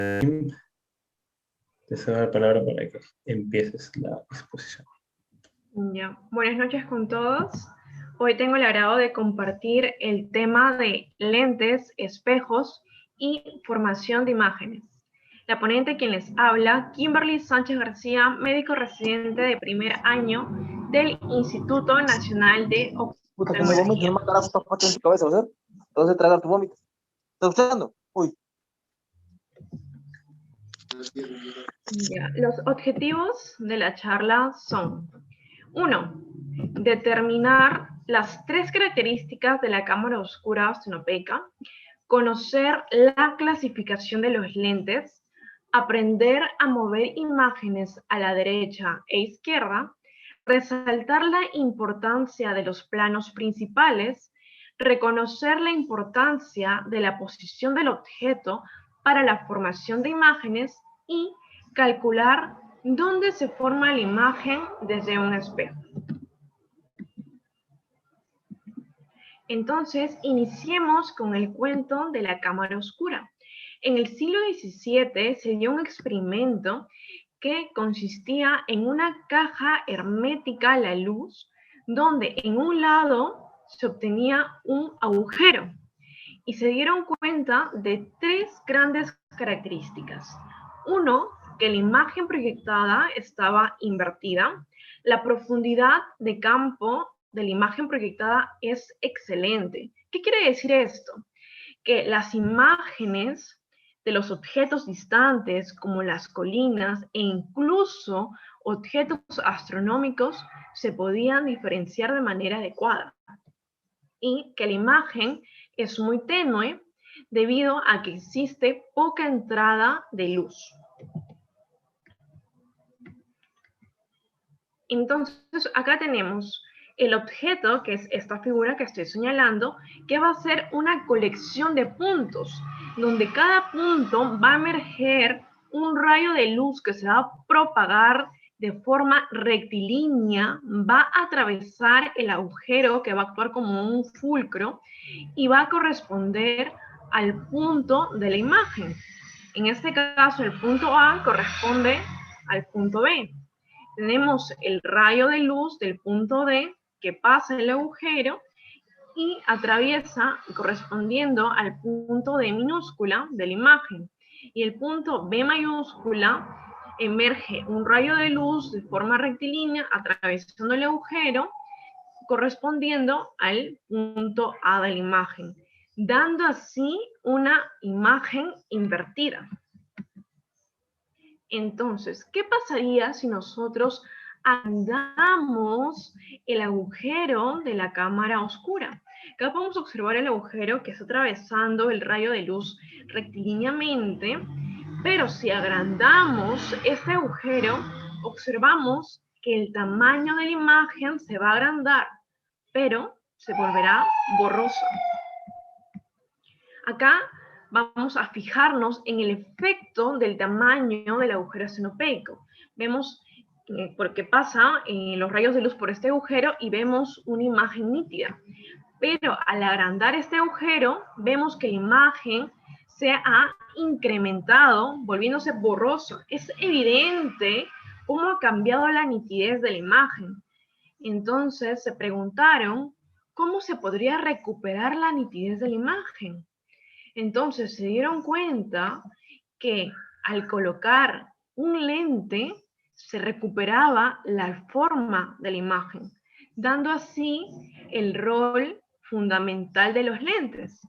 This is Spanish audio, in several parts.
Te cedo la palabra para que empieces la exposición. Ya. Buenas noches con todos. Hoy tengo el agrado de compartir el tema de lentes, espejos y formación de imágenes. La ponente quien les habla, Kimberly Sánchez García, médico residente de primer año del Instituto Nacional de Puta, como vómito, no Oftalmología. matarás esta parte en tu cabeza, ¿verdad? Entonces tragar tu vómito. ¿Estás escuchando? Uy. Ya. Los objetivos de la charla son: 1. Determinar las 3 características de la cámara oscura ostenopeica, conocer la clasificación de los lentes, aprender a mover imágenes a la derecha e izquierda, resaltar la importancia de los planos principales, reconocer la importancia de la posición del objeto para la formación de imágenes y calcular dónde se forma la imagen desde un espejo. Entonces, iniciemos con el cuento de la cámara oscura. En el siglo XVII se dio un experimento que consistía en una caja hermética a la luz, donde en un lado se obtenía un agujero y se dieron cuenta de 3 grandes características. Uno, que la imagen proyectada estaba invertida. La profundidad de campo de la imagen proyectada es excelente. ¿Qué quiere decir esto? Que las imágenes de los objetos distantes, como las colinas e incluso objetos astronómicos, se podían diferenciar de manera adecuada. Y que la imagen es muy tenue debido a que existe poca entrada de luz. Entonces, acá tenemos el objeto, que es esta figura que estoy señalando, que va a ser una colección de puntos, donde cada punto va a emerger un rayo de luz que se va a propagar de forma rectilínea, va a atravesar el agujero que va a actuar como un fulcro y va a corresponder al punto de la imagen. En este caso, el punto A corresponde al punto B. Tenemos el rayo de luz del punto D que pasa el agujero y atraviesa correspondiendo al punto D minúscula de la imagen. Y el punto B mayúscula emerge un rayo de luz de forma rectilínea atravesando el agujero correspondiendo al punto A de la imagen, dando así una imagen invertida. Entonces, ¿qué pasaría si nosotros agrandamos el agujero de la cámara oscura? Acá podemos observar el agujero que está atravesando el rayo de luz rectilíneamente, pero si agrandamos este agujero, observamos que el tamaño de la imagen se va a agrandar, pero se volverá borrosa. Acá vamos a fijarnos en el efecto del tamaño del agujero ostenopeico. Vemos porque pasa los rayos de luz por este agujero y vemos una imagen nítida. Pero al agrandar este agujero, vemos que la imagen se ha incrementado, volviéndose borroso. Es evidente cómo ha cambiado la nitidez de la imagen. Entonces se preguntaron, ¿cómo se podría recuperar la nitidez de la imagen? Entonces se dieron cuenta que al colocar un lente se recuperaba la forma de la imagen, dando así el rol fundamental de los lentes.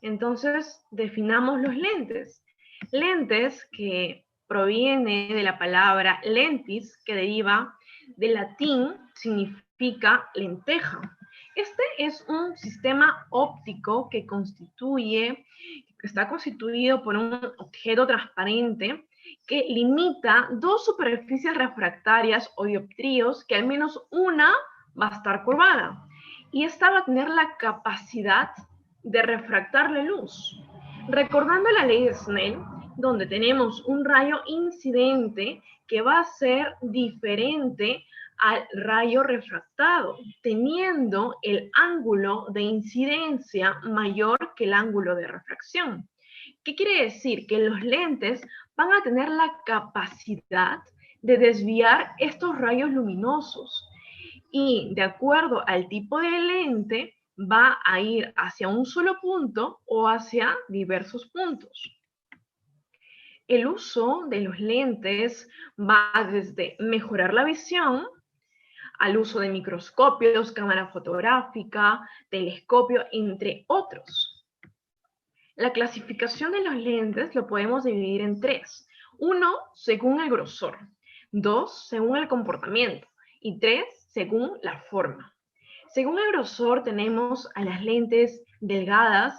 Entonces definamos los lentes. Lentes que proviene de la palabra lentis, que deriva del latín, significa lenteja. Este es un sistema óptico que está constituido por un objeto transparente que limita 2 superficies refractarias o dioptríos, que al menos una va a estar curvada. Y esta va a tener la capacidad de refractar la luz. Recordando la ley de Snell, donde tenemos un rayo incidente que va a ser diferente al rayo refractado, teniendo el ángulo de incidencia mayor que el ángulo de refracción. ¿Qué quiere decir? Que los lentes van a tener la capacidad de desviar estos rayos luminosos. Y de acuerdo al tipo de lente, va a ir hacia un solo punto o hacia diversos puntos. El uso de los lentes va desde mejorar la visión al uso de microscopios, cámara fotográfica, telescopio, entre otros. La clasificación de los lentes lo podemos dividir en tres. 1, según el grosor. 2, según el comportamiento. Y 3, según la forma. Según el grosor tenemos a las lentes delgadas,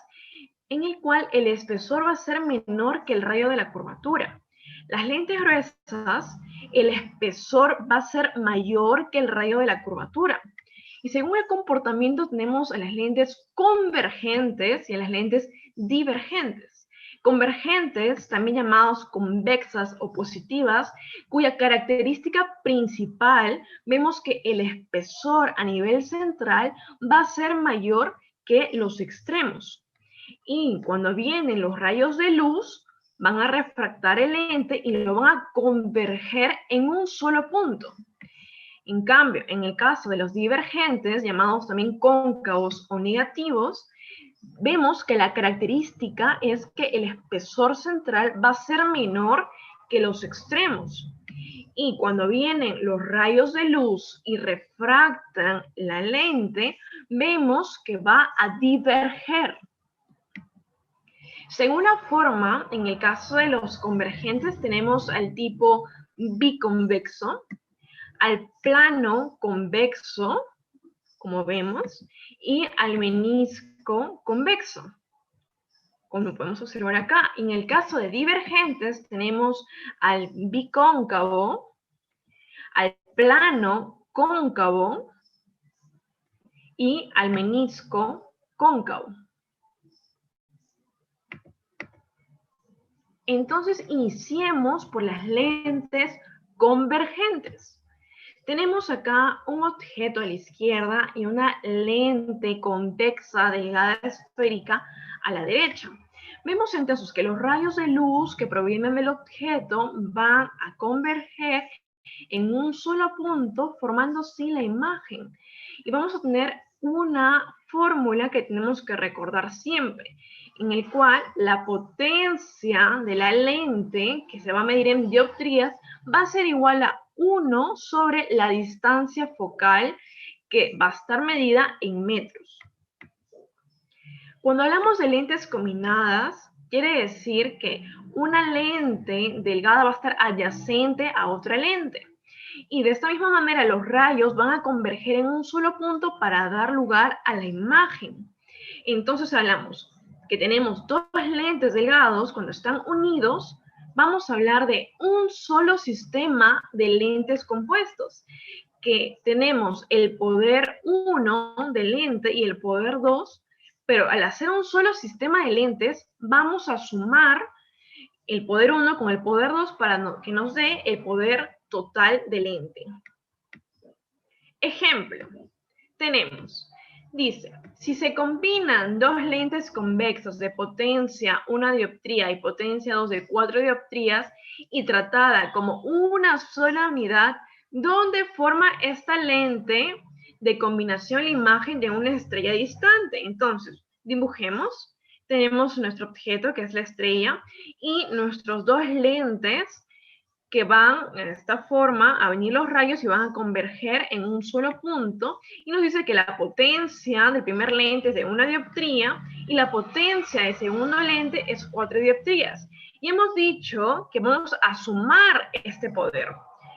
en el cual el espesor va a ser menor que el radio de la curvatura. Las lentes gruesas, el espesor va a ser mayor que el radio de la curvatura. Y según el comportamiento tenemos a las lentes convergentes y a las lentes divergentes. Convergentes, también llamados convexas o positivas, cuya característica principal vemos que el espesor a nivel central va a ser mayor que los extremos. Y cuando vienen los rayos de luz, van a refractar el lente y lo van a converger en un solo punto. En cambio, en el caso de los divergentes, llamados también cóncavos o negativos, vemos que la característica es que el espesor central va a ser menor que los extremos. Y cuando vienen los rayos de luz y refractan la lente, vemos que va a diverger. Según la forma, en el caso de los convergentes tenemos al tipo biconvexo, al plano convexo, como vemos, y al menisco convexo, como podemos observar acá. En el caso de divergentes tenemos al bicóncavo, al plano cóncavo y al menisco cóncavo. Entonces, iniciemos por las lentes convergentes. Tenemos acá un objeto a la izquierda y una lente convexa delgada esférica a la derecha. Vemos entonces que los rayos de luz que provienen del objeto van a converger en un solo punto, formando así la imagen. Y vamos a tener una fórmula que tenemos que recordar siempre, en el cual la potencia de la lente, que se va a medir en dioptrías, va a ser igual a 1 sobre la distancia focal, que va a estar medida en metros. Cuando hablamos de lentes combinadas, quiere decir que una lente delgada va a estar adyacente a otra lente. Y de esta misma manera los rayos van a converger en un solo punto para dar lugar a la imagen. Entonces hablamos que tenemos dos lentes delgados, cuando están unidos, vamos a hablar de un solo sistema de lentes compuestos, que tenemos el poder 1 de lente y el poder 2, pero al hacer un solo sistema de lentes, vamos a sumar el poder 1 con el poder 2 para que nos dé el poder total de lente. Ejemplo, tenemos, dice, si se combinan dos lentes convexas de potencia 1 dioptría y potencia 2 de 4 dioptrías y tratada como una sola unidad, ¿dónde forma esta lente de combinación la imagen de una estrella distante? Entonces, dibujemos. Tenemos nuestro objeto, que es la estrella, y nuestros dos lentes que van en esta forma a venir los rayos y van a converger en un solo punto, y nos dice que la potencia del primer lente es de 1 dioptría y la potencia del segundo lente es 4 dioptrías. Y hemos dicho que vamos a sumar este poder.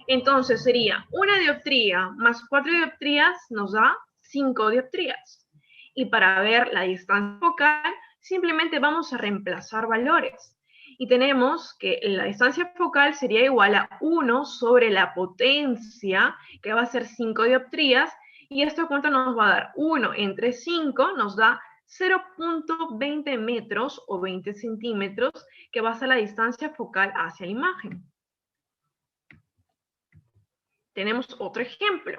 Entonces sería 1 dioptría más 4 dioptrías nos da 5 dioptrías. Y para ver la distancia focal, simplemente vamos a reemplazar valores. Y tenemos que la distancia focal sería igual a 1 sobre la potencia, que va a ser 5 dioptrías, y esto cuánto nos va a dar. 1 entre 5 nos da 0.20 metros o 20 centímetros, que va a ser la distancia focal hacia la imagen. Tenemos otro ejemplo.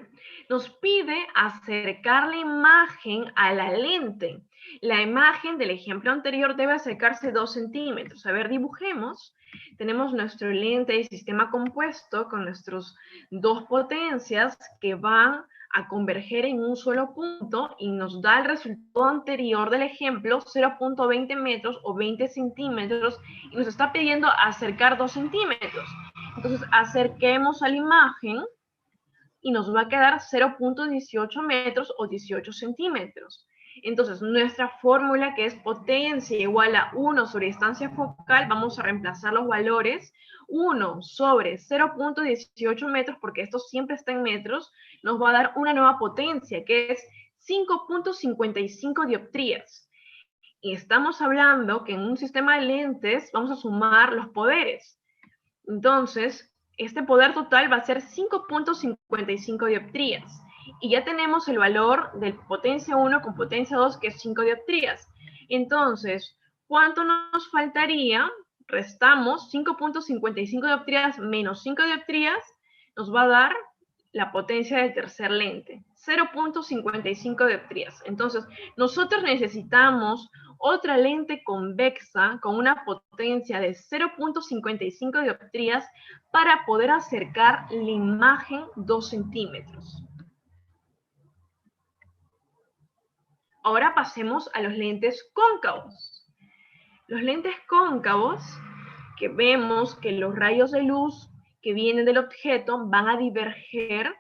Nos pide acercar la imagen a la lente. La imagen del ejemplo anterior debe acercarse 2 centímetros. A ver, dibujemos. Tenemos nuestro lente de sistema compuesto con nuestras 2 potencias que van a converger en un solo punto y nos da el resultado anterior del ejemplo, 0.20 metros o 20 centímetros, y nos está pidiendo acercar 2 centímetros. Entonces, acerquemos a la imagen y nos va a quedar 0.18 metros o 18 centímetros. Entonces, nuestra fórmula, que es potencia igual a 1 sobre distancia focal, vamos a reemplazar los valores. 1 sobre 0.18 metros, porque esto siempre está en metros, nos va a dar una nueva potencia, que es 5.55 dioptrías. Y estamos hablando que en un sistema de lentes vamos a sumar los poderes. Entonces, este poder total va a ser 5.55 dioptrías. Y ya tenemos el valor de potencia 1 con potencia 2, que es 5 dioptrías. Entonces, ¿cuánto nos faltaría? Restamos 5.55 dioptrías menos 5 dioptrías, nos va a dar la potencia del tercer lente, 0.55 dioptrías. Entonces, nosotros necesitamos otra lente convexa con una potencia de 0.55 dioptrías para poder acercar la imagen 2 centímetros. Ahora pasemos a los lentes cóncavos. Los lentes cóncavos, que vemos que los rayos de luz que vienen del objeto van a diverger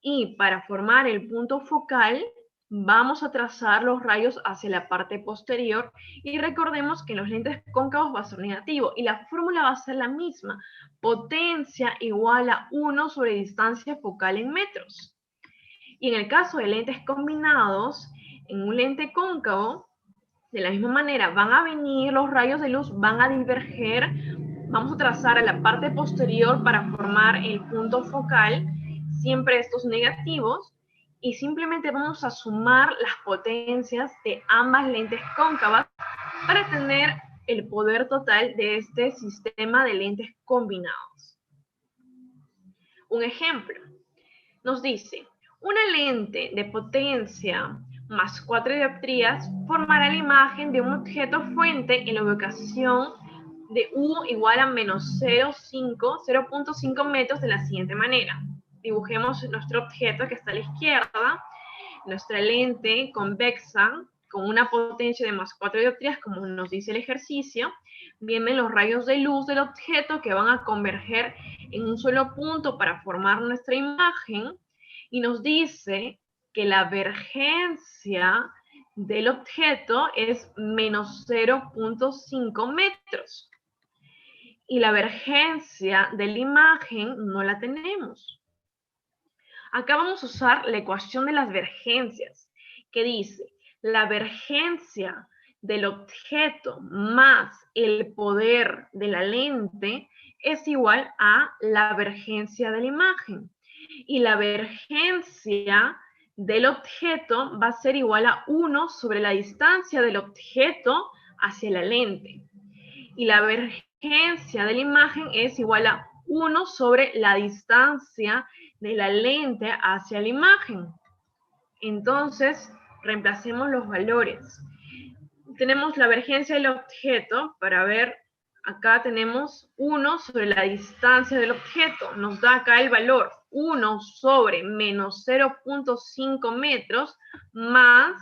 y para formar el punto focal vamos a trazar los rayos hacia la parte posterior y recordemos que en los lentes cóncavos va a ser negativo y la fórmula va a ser la misma, potencia igual a 1 sobre distancia focal en metros. Y en el caso de lentes combinados, en un lente cóncavo, de la misma manera van a venir los rayos de luz, van a diverger, vamos a trazar a la parte posterior para formar el punto focal, siempre estos negativos, y simplemente vamos a sumar las potencias de ambas lentes cóncavas para tener el poder total de este sistema de lentes combinados. Un ejemplo, nos dice, una lente de potencia más 4 dioptrías formará la imagen de un objeto fuente en la ubicación de U igual a menos 0.5 metros de la siguiente manera. Dibujemos nuestro objeto que está a la izquierda, nuestra lente convexa con una potencia de más 4 dioptrías, como nos dice el ejercicio. Vienen los rayos de luz del objeto que van a converger en un solo punto para formar nuestra imagen y nos dice que la vergencia del objeto es menos 0.5 metros. Y la vergencia de la imagen no la tenemos. Acá vamos a usar la ecuación de las vergencias, que dice, la vergencia del objeto más el poder de la lente es igual a la vergencia de la imagen. Y la vergencia del objeto va a ser igual a 1 sobre la distancia del objeto hacia la lente. Y la vergencia de la imagen es igual a 1 sobre la distancia de la lente hacia la imagen. Entonces, reemplacemos los valores. Tenemos la vergencia del objeto para ver, acá tenemos 1 sobre la distancia del objeto. Nos da acá el valor 1 sobre menos 0.5 metros más,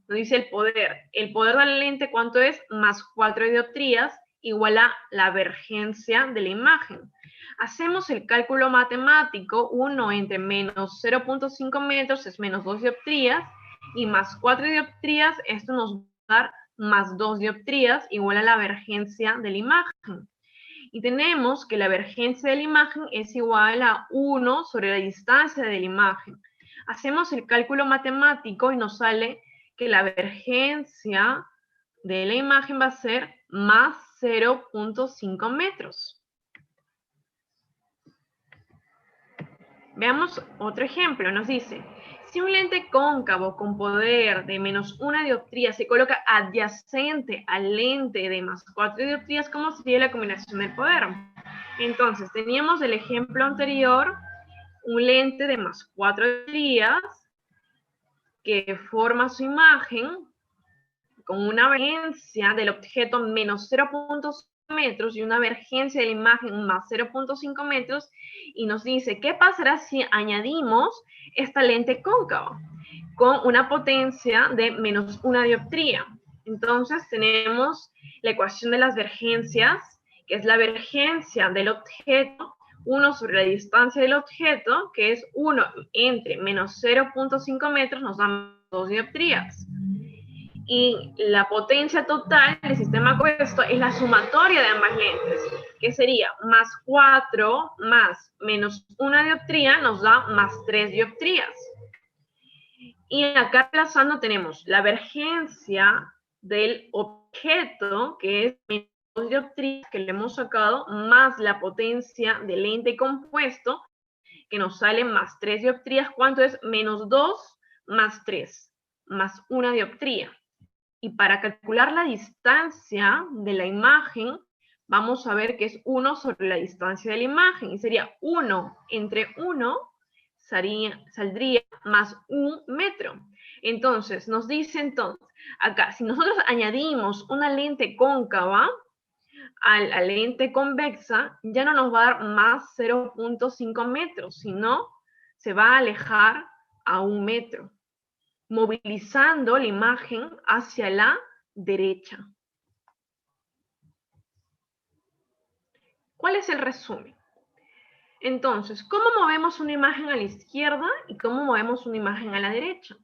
nos dice el poder. El poder de la lente, ¿cuánto es? Más 4 dioptrías igual a la vergencia de la imagen. Hacemos el cálculo matemático, 1 entre menos 0.5 metros es menos 2 dioptrías, y más 4 dioptrías, esto nos va a dar más 2 dioptrías, igual a la vergencia de la imagen. Y tenemos que la vergencia de la imagen es igual a 1 sobre la distancia de la imagen. Hacemos el cálculo matemático y nos sale que la vergencia de la imagen va a ser más 0.5 metros. Veamos otro ejemplo, nos dice, si un lente cóncavo con poder de menos 1 dioptría se coloca adyacente al lente de más 4 dioptrías, ¿cómo sería la combinación del poder? Entonces, teníamos el ejemplo anterior, un lente de más 4 dioptrías que forma su imagen con una vergencia del objeto menos 0.5 metros y una vergencia de la imagen más 0.5 metros, y nos dice, ¿qué pasará si añadimos esta lente cóncava con una potencia de menos 1 dioptría? Entonces tenemos la ecuación de las vergencias, que es la vergencia del objeto, 1 sobre la distancia del objeto, que es 1 entre menos 0.5 metros, nos da 2 dioptrías. Y la potencia total del sistema compuesto es la sumatoria de ambas lentes, que sería más 4 más menos 1 dioptría nos da más 3 dioptrías. Y acá reemplazando tenemos la vergencia del objeto, que es menos 2 dioptrías que le hemos sacado, más la potencia del lente compuesto, que nos sale más 3 dioptrías. ¿Cuánto es? Menos 2 más 3, más 1 dioptría. Y para calcular la distancia de la imagen, vamos a ver que es 1 sobre la distancia de la imagen. Y sería 1 entre 1, saldría más 1 metro. Entonces, nos dice entonces, acá, si nosotros añadimos una lente cóncava a la lente convexa, ya no nos va a dar más 0.5 metros, sino se va a alejar a 1 metro, movilizando la imagen hacia la derecha. ¿Cuál es el resumen? Entonces, ¿cómo movemos una imagen a la izquierda y cómo movemos una imagen a la derecha?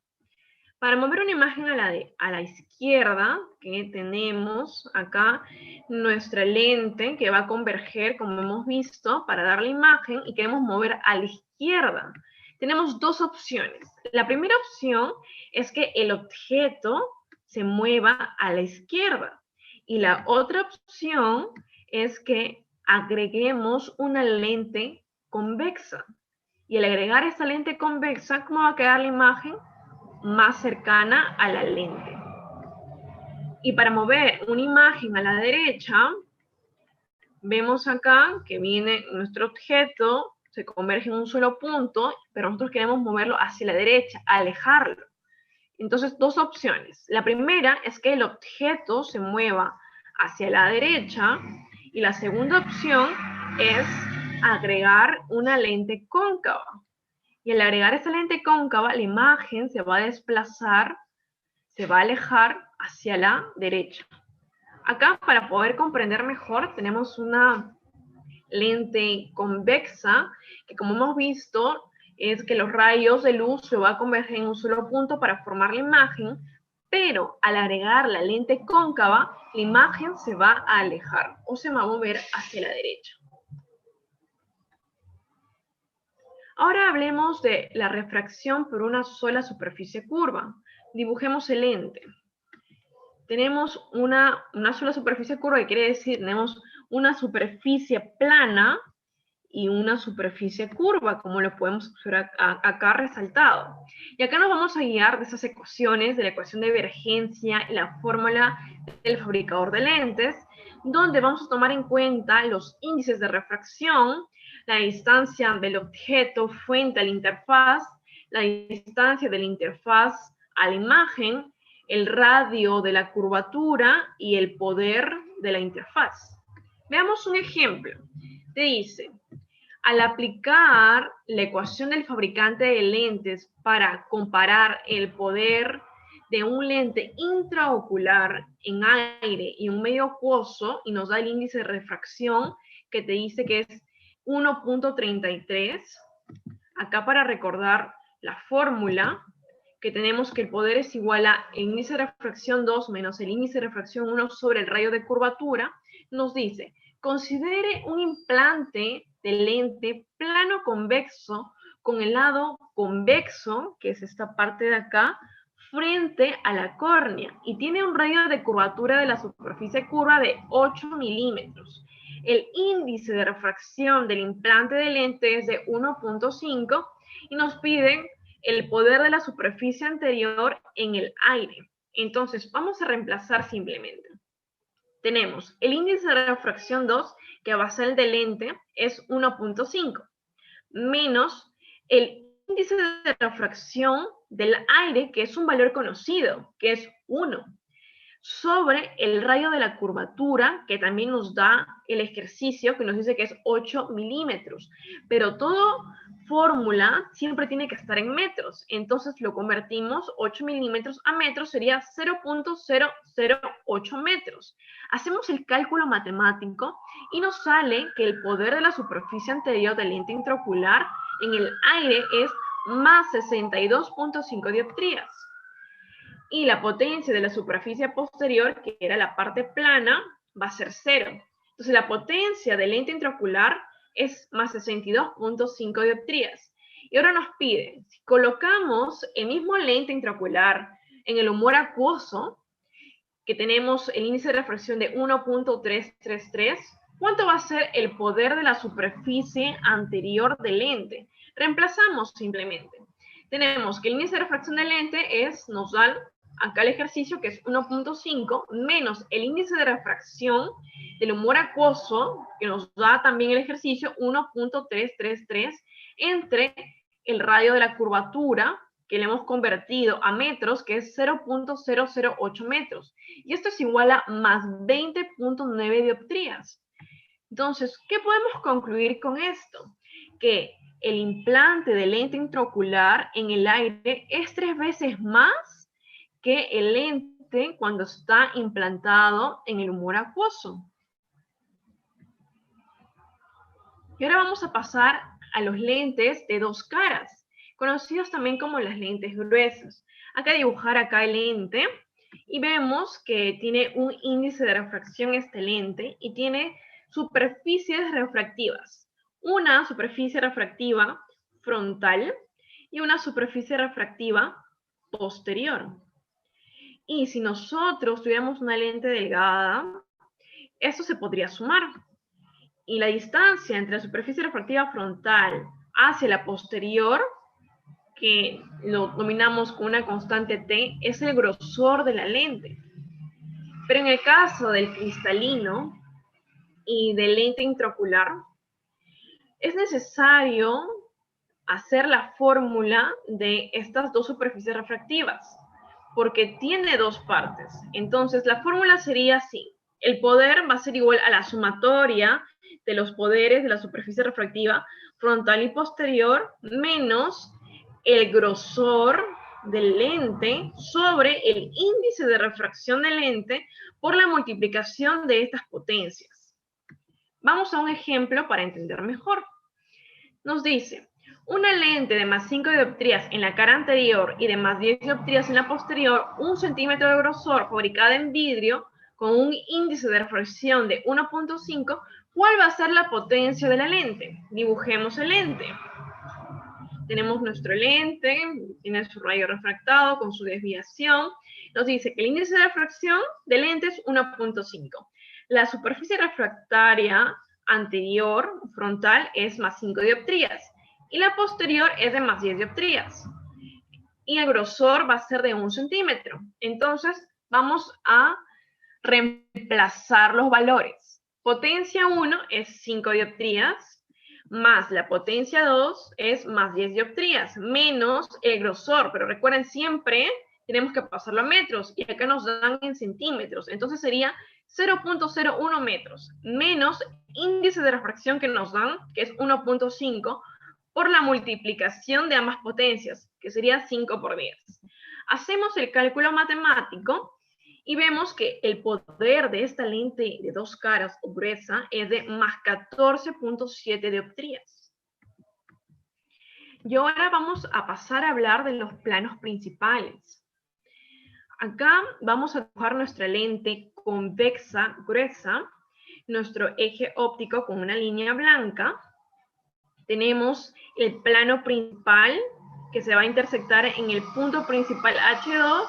Para mover una imagen a la izquierda, que tenemos acá nuestra lente que va a converger, como hemos visto, para dar la imagen, y queremos mover a la izquierda. Tenemos dos opciones. La primera opción es que el objeto se mueva a la izquierda. Y la otra opción es que agreguemos una lente convexa. Y al agregar esta lente convexa, ¿cómo va a quedar la imagen? Más cercana a la lente. Y para mover una imagen a la derecha, vemos acá que viene nuestro objeto, se converge en un solo punto, pero nosotros queremos moverlo hacia la derecha, alejarlo. Entonces, dos opciones. La primera es que el objeto se mueva hacia la derecha, y la segunda opción es agregar una lente cóncava. Y al agregar esta lente cóncava, la imagen se va a desplazar, se va a alejar hacia la derecha. Acá, para poder comprender mejor, tenemos una lente convexa, que como hemos visto, es que los rayos de luz se van a converger en un solo punto para formar la imagen, pero al agregar la lente cóncava, la imagen se va a alejar o se va a mover hacia la derecha. Ahora hablemos de la refracción por una sola superficie curva. Dibujemos el lente. Tenemos una sola superficie curva, que quiere decir tenemos una superficie plana y una superficie curva, como lo podemos observar acá resaltado. Y acá nos vamos a guiar de esas ecuaciones, de la ecuación de divergencia y la fórmula del fabricador de lentes, donde vamos a tomar en cuenta los índices de refracción, la distancia del objeto frente a la interfaz, la distancia de la interfaz a la imagen, el radio de la curvatura y el poder de la interfaz. Veamos un ejemplo. Te dice, al aplicar la ecuación del fabricante de lentes para comparar el poder de un lente intraocular en aire y un medio acuoso, y nos da el índice de refracción que te dice que es 1.33. Acá, para recordar la fórmula, que tenemos que el poder es igual a el índice de refracción 2 menos el índice de refracción 1 sobre el radio de curvatura, nos dice, considere un implante de lente plano convexo con el lado convexo, que es esta parte de acá, frente a la córnea, y tiene un radio de curvatura de la superficie curva de 8 milímetros. El índice de refracción del implante de lente es de 1.5 y nos piden el poder de la superficie anterior en el aire. Entonces, vamos a reemplazar simplemente. Tenemos el índice de refracción 2, que va a ser el de lente, es 1.5, menos el índice de refracción del aire, que es un valor conocido, que es 1, sobre el radio de la curvatura, que también nos da el ejercicio, que nos dice que es 8 milímetros. Pero toda fórmula siempre tiene que estar en metros. Entonces lo convertimos, 8 milímetros a metros sería 0.008 metros. Hacemos el cálculo matemático y nos sale que el poder de la superficie anterior del lente intraocular en el aire es más 62.5 dioptrías. Y la potencia de la superficie posterior, que era la parte plana, va a ser 0. Entonces la potencia del lente intraocular es más 62.5 dioptrías. Y ahora nos pide, si colocamos el mismo lente intraocular en el humor acuoso, que tenemos el índice de refracción de 1.333, ¿cuánto va a ser el poder de la superficie anterior del lente? Reemplazamos simplemente. Tenemos que el índice de refracción del lente nos da acá el ejercicio, que es 1.5, menos el índice de refracción del humor acuoso, que nos da también el ejercicio, 1.333, entre el radio de la curvatura, que le hemos convertido a metros, que es 0.008 metros. Y esto es igual a más 20.9 dioptrías. Entonces, ¿qué podemos concluir con esto? Que el implante de lente intraocular en el aire es 3 veces más que el lente cuando está implantado en el humor acuoso. Y ahora vamos a pasar a los lentes de 2 caras, conocidos también como las lentes gruesas. Acá dibujar acá el lente y vemos que tiene un índice de refracción este lente y tiene superficies refractivas. Una superficie refractiva frontal y una superficie refractiva posterior. Y si nosotros tuviéramos una lente delgada, esto se podría sumar. Y la distancia entre la superficie refractiva frontal hacia la posterior, que lo denominamos con una constante T, es el grosor de la lente. Pero en el caso del cristalino y del lente intraocular, es necesario hacer la fórmula de estas dos superficies refractivas, porque tiene 2 partes. Entonces, la fórmula sería así. El poder va a ser igual a la sumatoria de los poderes de la superficie refractiva frontal y posterior menos el grosor del lente sobre el índice de refracción del lente por la multiplicación de estas potencias. Vamos a un ejemplo para entender mejor. Nos dice, una lente de más 5 dioptrías en la cara anterior y de más 10 dioptrías en la posterior, 1 centímetro de grosor, fabricada en vidrio, con un índice de refracción de 1.5, ¿cuál va a ser la potencia de la lente? Dibujemos el lente. Tenemos nuestro lente, tiene su rayo refractado con su desviación. Nos dice que el índice de refracción del lente es 1.5. La superficie refractaria anterior, frontal, es más 5 dioptrías. Y la posterior es de más 10 dioptrías. Y el grosor va a ser de 1 centímetro. Entonces, vamos a reemplazar los valores. Potencia 1 es 5 dioptrías, más la potencia 2 es más 10 dioptrías, menos el grosor. Pero recuerden, siempre tenemos que pasarlo a metros, y acá nos dan en centímetros. Entonces sería 0.01 metros, menos índice de refracción que nos dan, que es 1.5, por la multiplicación de ambas potencias, que sería 5 por 10. Hacemos el cálculo matemático y vemos que el poder de esta lente de 2 caras o gruesa es de más 14.7 dioptrías. Y ahora vamos a pasar a hablar de los planos principales. Acá vamos a dibujar nuestra lente convexa gruesa, nuestro eje óptico con una línea blanca. Tenemos el plano principal que se va a intersectar en el punto principal H2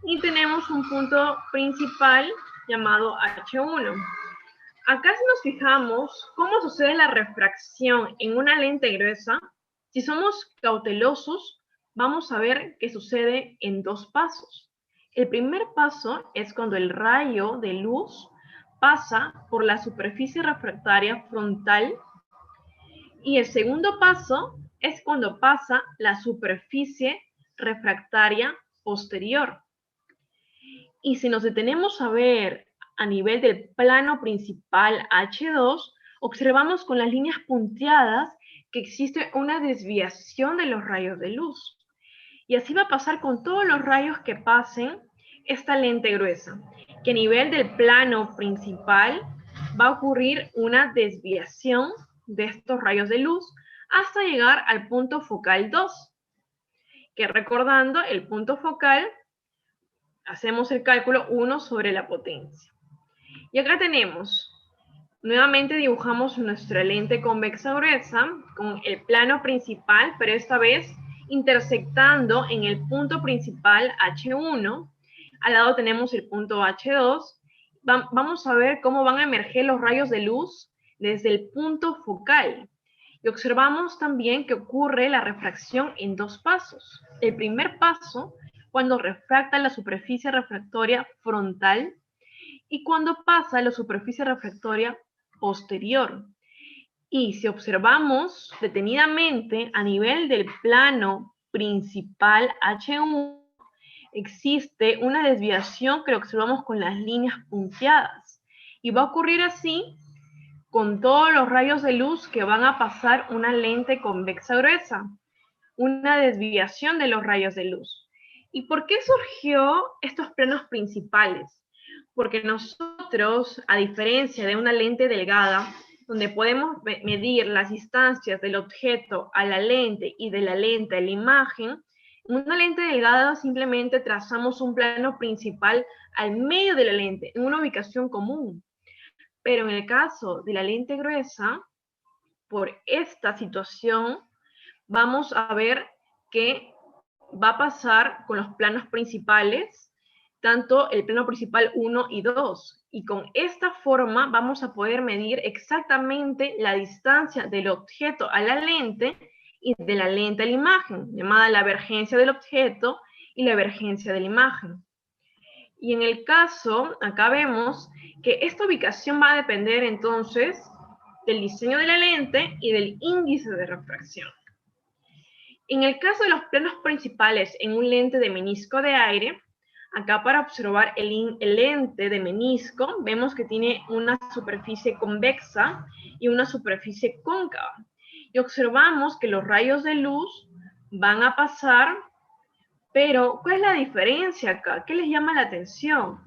y tenemos un punto principal llamado H1. Acá si nos fijamos cómo sucede la refracción en una lente gruesa, si somos cautelosos, vamos a ver que sucede en 2 pasos. El primer paso es cuando el rayo de luz pasa por la superficie refractaria frontal. Y el segundo paso es cuando pasa la superficie refractaria posterior. Y si nos detenemos a ver a nivel del plano principal H2, observamos con las líneas punteadas que existe una desviación de los rayos de luz. Y así va a pasar con todos los rayos que pasen esta lente gruesa, que a nivel del plano principal va a ocurrir una desviación de estos rayos de luz hasta llegar al punto focal 2, que recordando el punto focal, hacemos el cálculo 1 sobre la potencia. Y acá tenemos, nuevamente dibujamos nuestra lente convexa gruesa con el plano principal, pero esta vez intersectando en el punto principal H1. Al lado tenemos el punto H2. Vamos a ver cómo van a emerger los rayos de luz desde el punto focal. Y observamos también que ocurre la refracción en dos pasos. El primer paso, cuando refracta la superficie refractoria frontal, y cuando pasa la superficie refractoria posterior. Y si observamos detenidamente a nivel del plano principal H1, existe una desviación que observamos con las líneas punteadas. Y va a ocurrir así con todos los rayos de luz que van a pasar una lente convexa gruesa, una desviación de los rayos de luz. ¿Y por qué surgió estos planos principales? Porque nosotros, a diferencia de una lente delgada, donde podemos medir las distancias del objeto a la lente y de la lente a la imagen, en una lente delgada simplemente trazamos un plano principal al medio de la lente, en una ubicación común. Pero en el caso de la lente gruesa, por esta situación, vamos a ver que va a pasar con los planos principales, tanto el plano principal 1 y 2. Y con esta forma vamos a poder medir exactamente la distancia del objeto a la lente y de la lente a la imagen, llamada la vergencia del objeto y la vergencia de la imagen. Y en el caso, acá vemos que esta ubicación va a depender entonces del diseño de la lente y del índice de refracción. En el caso de los planos principales en un lente de menisco de aire, acá para observar el lente de menisco, vemos que tiene una superficie convexa y una superficie cóncava. Y observamos que los rayos de luz van a pasar, pero ¿cuál es la diferencia acá? ¿Qué les llama la atención?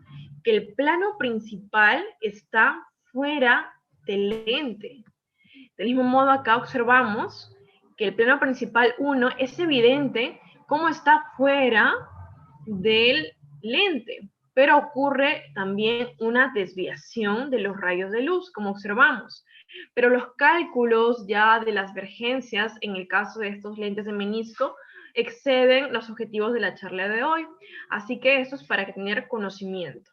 Que el plano principal está fuera del lente. Del mismo modo acá observamos que el plano principal 1 es evidente cómo está fuera del lente, pero ocurre también una desviación de los rayos de luz, como observamos. Pero los cálculos ya de las vergencias, en el caso de estos lentes de menisco, exceden los objetivos de la charla de hoy. Así que esto es para tener conocimiento.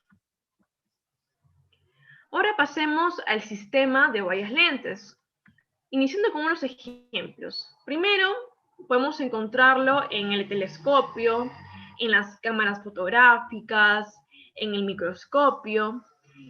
Ahora pasemos al sistema de varias lentes. Iniciando con unos ejemplos. Primero, podemos encontrarlo en el telescopio, en las cámaras fotográficas, en el microscopio.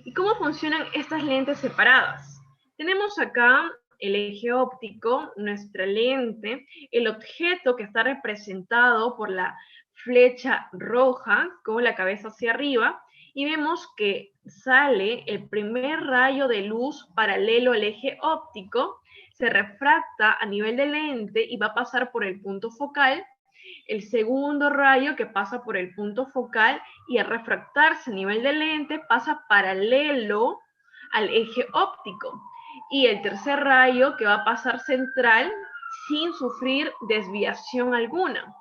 ¿Y cómo funcionan estas lentes separadas? Tenemos acá el eje óptico, nuestra lente, el objeto que está representado por la flecha roja con la cabeza hacia arriba, y vemos que sale el primer rayo de luz paralelo al eje óptico, se refracta a nivel de lente y va a pasar por el punto focal, el segundo rayo que pasa por el punto focal y al refractarse a nivel de lente pasa paralelo al eje óptico, y el tercer rayo que va a pasar central sin sufrir desviación alguna,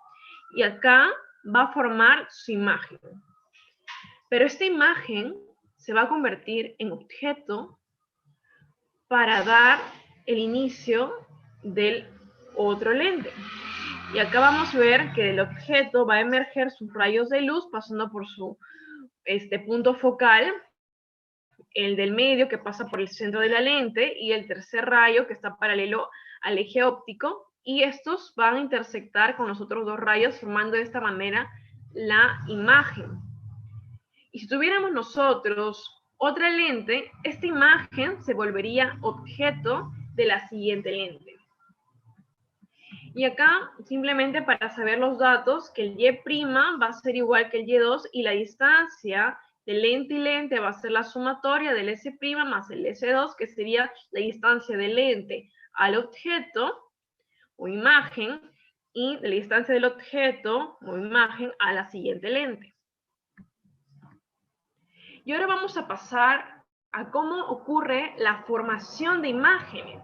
y acá va a formar su imagen. Pero esta imagen se va a convertir en objeto para dar el inicio del otro lente. Y acá vamos a ver que del objeto va a emerger sus rayos de luz pasando por su punto focal, el del medio que pasa por el centro de la lente y el tercer rayo que está paralelo al eje óptico, y estos van a intersectar con los otros dos rayos formando de esta manera la imagen. Y si tuviéramos nosotros otra lente, esta imagen se volvería objeto de la siguiente lente. Y acá, simplemente para saber los datos, que el Y' va a ser igual que el Y2 y la distancia de lente y lente va a ser la sumatoria del S' más el S2, que sería la distancia del lente al objeto o imagen y de la distancia del objeto o imagen a la siguiente lente. Y ahora vamos a pasar a cómo ocurre la formación de imágenes.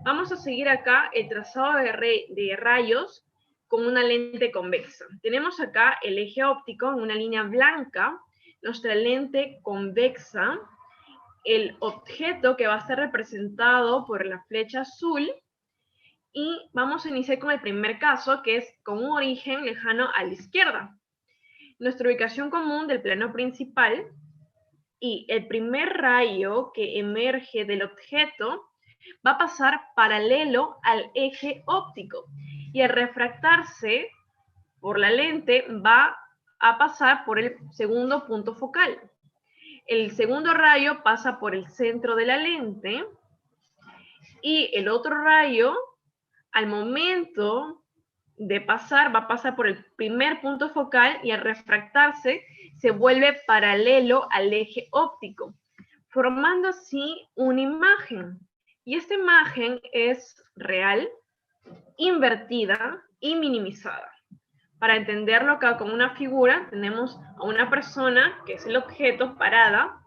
Vamos a seguir acá el trazado de rayos con una lente convexa. Tenemos acá el eje óptico en una línea blanca, nuestra lente convexa, el objeto que va a ser representado por la flecha azul, y vamos a iniciar con el primer caso, que es con un origen lejano a la izquierda. Nuestra ubicación común del plano principal, y el primer rayo que emerge del objeto va a pasar paralelo al eje óptico, y al refractarse por la lente va a pasar por el segundo punto focal. El segundo rayo pasa por el centro de la lente, y el otro rayo, al momento de pasar, va a pasar por el primer punto focal y al refractarse se vuelve paralelo al eje óptico, formando así una imagen. Y esta imagen es real, invertida y minimizada. Para entenderlo acá con una figura, tenemos a una persona, que es el objeto, parada,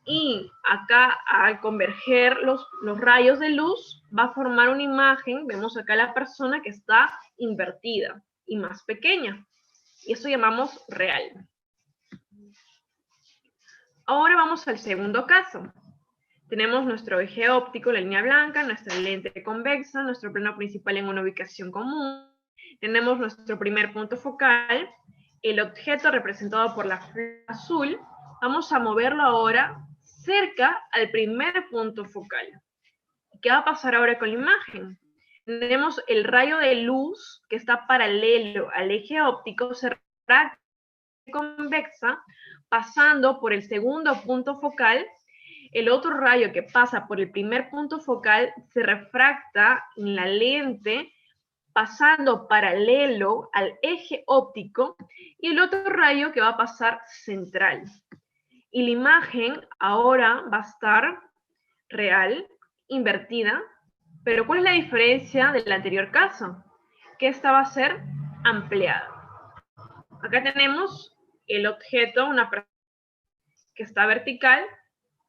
y acá al converger los rayos de luz va a formar una imagen. Vemos acá la persona que está invertida y más pequeña, y eso llamamos real. Ahora vamos al segundo caso. Tenemos nuestro eje óptico, la línea blanca, nuestra lente convexa, nuestro plano principal en una ubicación común. Tenemos nuestro primer punto focal, el objeto representado por la flecha azul. Vamos a moverlo ahora cerca al primer punto focal. ¿Qué va a pasar ahora con la imagen? Tenemos el rayo de luz que está paralelo al eje óptico, se refracta convexa, pasando por el segundo punto focal. El otro rayo que pasa por el primer punto focal se refracta en la lente, pasando paralelo al eje óptico, y el otro rayo que va a pasar central. Y la imagen ahora va a estar real, invertida, pero ¿cuál es la diferencia del anterior caso? Que esta va a ser ampliada. Acá tenemos el objeto, una persona que está vertical,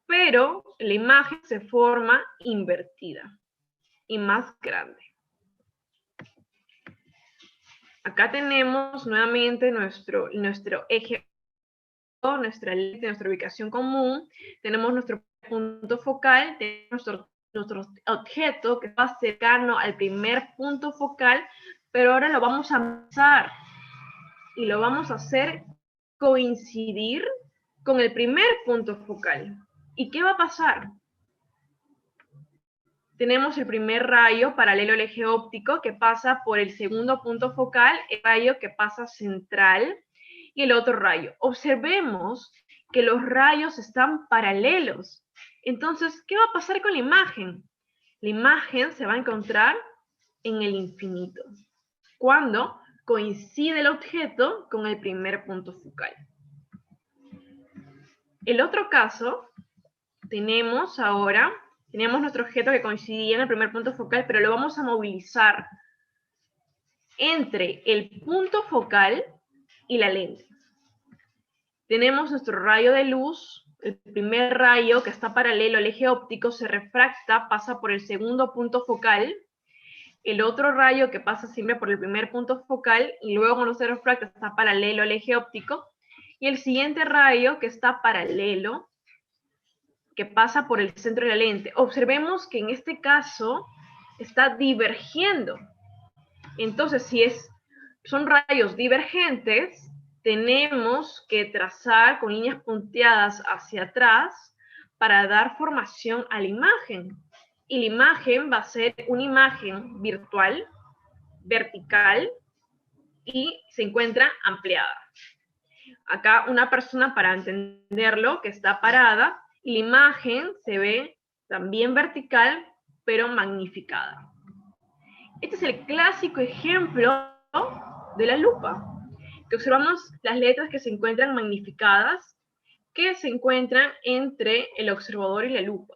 pero la imagen se forma invertida y más grande. Acá tenemos nuevamente nuestro eje, nuestra lente, nuestra ubicación común. Tenemos nuestro punto focal, tenemos nuestro objeto que va cercano al primer punto focal, pero ahora lo vamos a avanzar y lo vamos a hacer coincidir con el primer punto focal. ¿Y qué va a pasar? Tenemos el primer rayo paralelo al eje óptico que pasa por el segundo punto focal, el rayo que pasa central, y el otro rayo. Observemos que los rayos están paralelos. Entonces, ¿qué va a pasar con la imagen? La imagen se va a encontrar en el infinito, cuando coincide el objeto con el primer punto focal. El otro caso, tenemos nuestro objeto que coincidía en el primer punto focal, pero lo vamos a movilizar entre el punto focal y la lente. Tenemos nuestro rayo de luz, el primer rayo que está paralelo al eje óptico se refracta, pasa por el segundo punto focal. El otro rayo que pasa siempre por el primer punto focal y luego cuando se refracta está paralelo al eje óptico. Y el siguiente rayo que está paralelo, que pasa por el centro de la lente. Observemos que en este caso está divergiendo. Entonces, si son rayos divergentes, tenemos que trazar con líneas punteadas hacia atrás para dar formación a la imagen. Y la imagen va a ser una imagen virtual, vertical, y se encuentra ampliada. Acá una persona, para entenderlo, que está parada, y la imagen se ve también vertical, pero magnificada. Este es el clásico ejemplo de la lupa, que observamos las letras que se encuentran magnificadas, que se encuentran entre el observador y la lupa.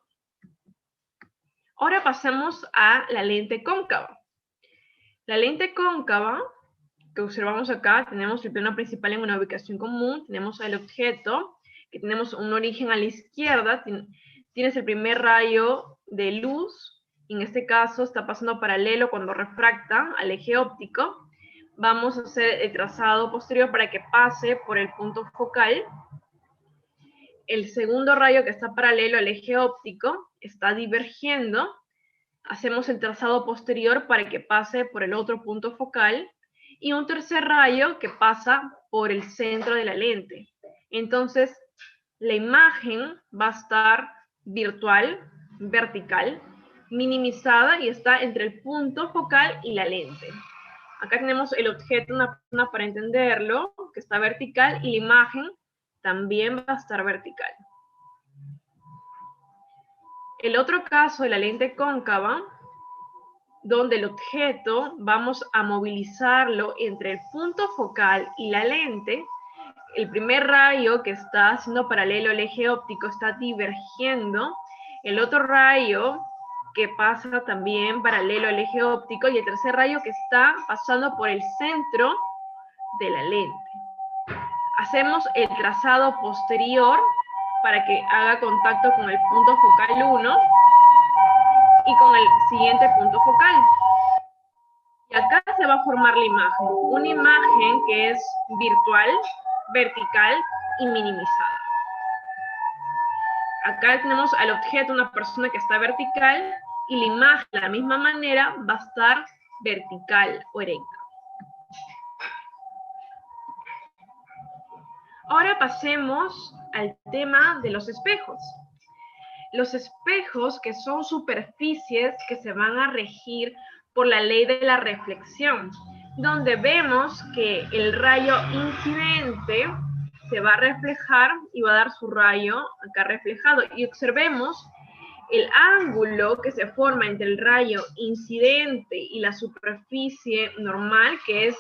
Ahora pasamos a la lente cóncava. La lente cóncava, que observamos acá, tenemos el plano principal en una ubicación común, tenemos el objeto, que tenemos un origen a la izquierda, tienes el primer rayo de luz, en este caso está pasando paralelo cuando refracta al eje óptico. Vamos a hacer el trazado posterior para que pase por el punto focal. El segundo rayo que está paralelo al eje óptico está divergiendo. Hacemos el trazado posterior para que pase por el otro punto focal. Y un tercer rayo que pasa por el centro de la lente. Entonces, la imagen va a estar virtual, vertical, minimizada y está entre el punto focal y la lente. Acá tenemos el objeto, una persona para entenderlo, que está vertical, y la imagen también va a estar vertical. El otro caso de la lente cóncava, donde el objeto vamos a movilizarlo entre el punto focal y la lente. El primer rayo que está haciendo paralelo al eje óptico está divergiendo. El otro rayo que pasa también paralelo al eje óptico, y el tercer rayo que está pasando por el centro de la lente. Hacemos el trazado posterior para que haga contacto con el punto focal 1 y con el siguiente punto focal. Y acá se va a formar la imagen, una imagen que es virtual, vertical y minimizada. Acá tenemos al objeto, una persona que está vertical, y la imagen de la misma manera va a estar vertical o erecta. Ahora pasemos al tema de los espejos. Los espejos, que son superficies que se van a regir por la ley de la reflexión, donde vemos que el rayo incidente se va a reflejar y va a dar su rayo acá reflejado. Y observemos el ángulo que se forma entre el rayo incidente y la superficie normal, que es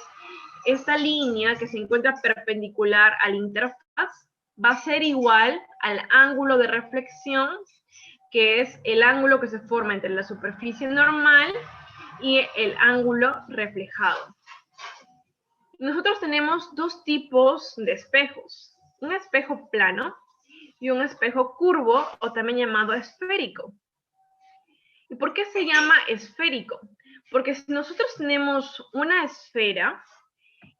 esta línea que se encuentra perpendicular a la interfaz, va a ser igual al ángulo de reflexión, que es el ángulo que se forma entre la superficie normal y el ángulo reflejado. Nosotros tenemos dos tipos de espejos, un espejo plano y un espejo curvo, o también llamado esférico. ¿Y por qué se llama esférico? Porque si nosotros tenemos una esfera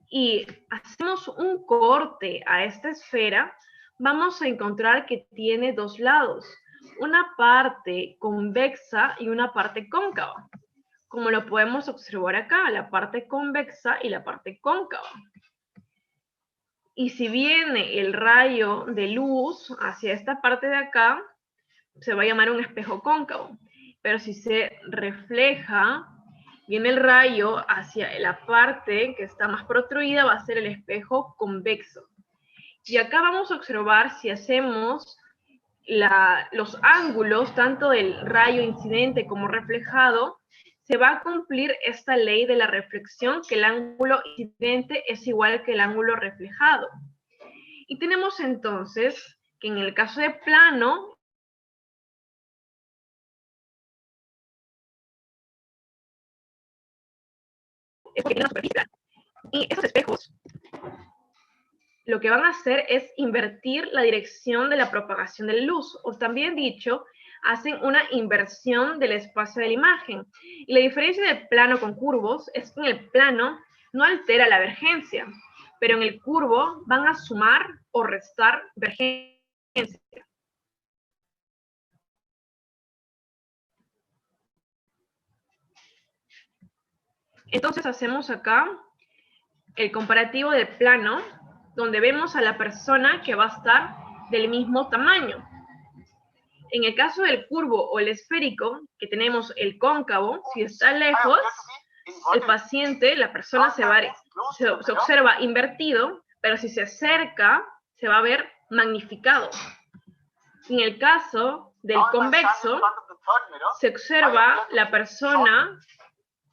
y hacemos un corte a esta esfera, vamos a encontrar que tiene dos lados, una parte convexa y una parte cóncava, como lo podemos observar acá, la parte convexa y la parte cóncava. Y si viene el rayo de luz hacia esta parte de acá, se va a llamar un espejo cóncavo. Pero si se refleja, viene el rayo hacia la parte que está más protruida, va a ser el espejo convexo. Y acá vamos a observar, si hacemos los ángulos, tanto del rayo incidente como reflejado, se va a cumplir esta ley de la reflexión, que el ángulo incidente es igual que el ángulo reflejado. Y tenemos entonces que en el caso de plano, es porque tiene una superficie. Y esos espejos lo que van a hacer es invertir la dirección de la propagación de la luz, o también dicho, hacen una inversión del espacio de la imagen. Y la diferencia del plano con curvos es que en el plano no altera la vergencia, pero en el curvo van a sumar o restar vergencia. Entonces hacemos acá el comparativo del plano, donde vemos a la persona que va a estar del mismo tamaño. En el caso del curvo o el esférico, que tenemos el cóncavo, si está lejos, el paciente, la persona se observa invertido, pero si se acerca, se va a ver magnificado. En el caso del convexo, se observa la persona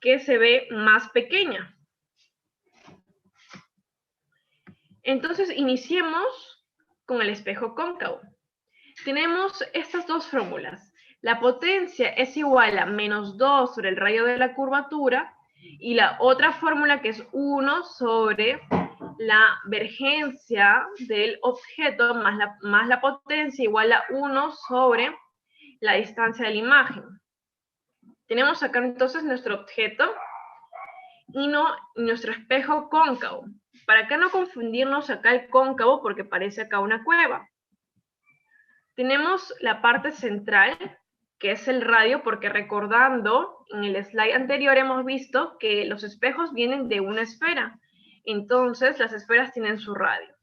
que se ve más pequeña. Entonces, iniciemos con el espejo cóncavo. Tenemos estas dos fórmulas. La potencia es igual a -2 sobre el radio de la curvatura, y la otra fórmula que es 1 sobre la vergencia del objeto más la potencia igual a 1 sobre la distancia de la imagen. Tenemos acá entonces nuestro objeto y nuestro espejo cóncavo. Para acá no confundirnos acá el cóncavo porque parece acá una cueva. Tenemos la parte central, que es el radio, porque recordando, en el slide anterior hemos visto que los espejos vienen de una esfera. Entonces, las esferas tienen su radio.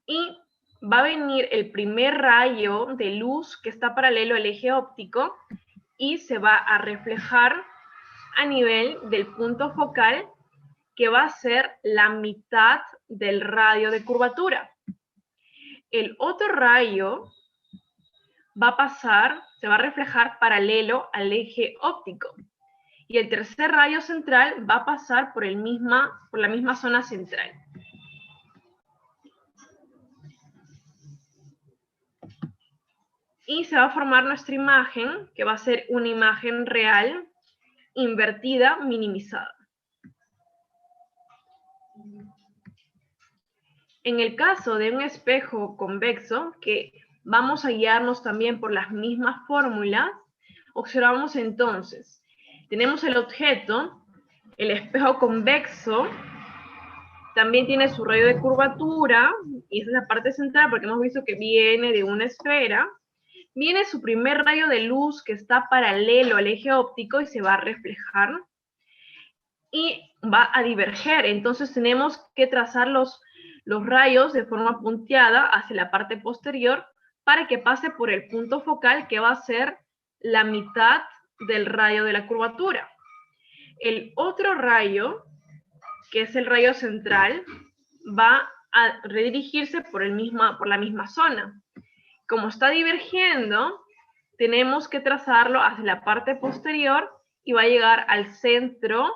Y va a venir el primer rayo de luz que está paralelo al eje óptico y se va a reflejar a nivel del punto focal, que va a ser la mitad del radio de curvatura. El otro rayo va a pasar, se va a reflejar paralelo al eje óptico. Y el tercer rayo central va a pasar por la misma zona central. Y se va a formar nuestra imagen, que va a ser una imagen real, invertida, minimizada. En el caso de un espejo convexo, que vamos a guiarnos también por las mismas fórmulas, observamos entonces, tenemos el objeto, el espejo convexo, también tiene su radio de curvatura, y esa es la parte central porque hemos visto que viene de una esfera. Viene su primer rayo de luz que está paralelo al eje óptico y se va a reflejar y va a diverger. Entonces tenemos que trazar los rayos de forma punteada hacia la parte posterior para que pase por el punto focal, que va a ser la mitad del rayo de la curvatura. El otro rayo, que es el rayo central, va a redirigirse por la misma zona. Como está divergiendo, tenemos que trazarlo hacia la parte posterior y va a llegar al centro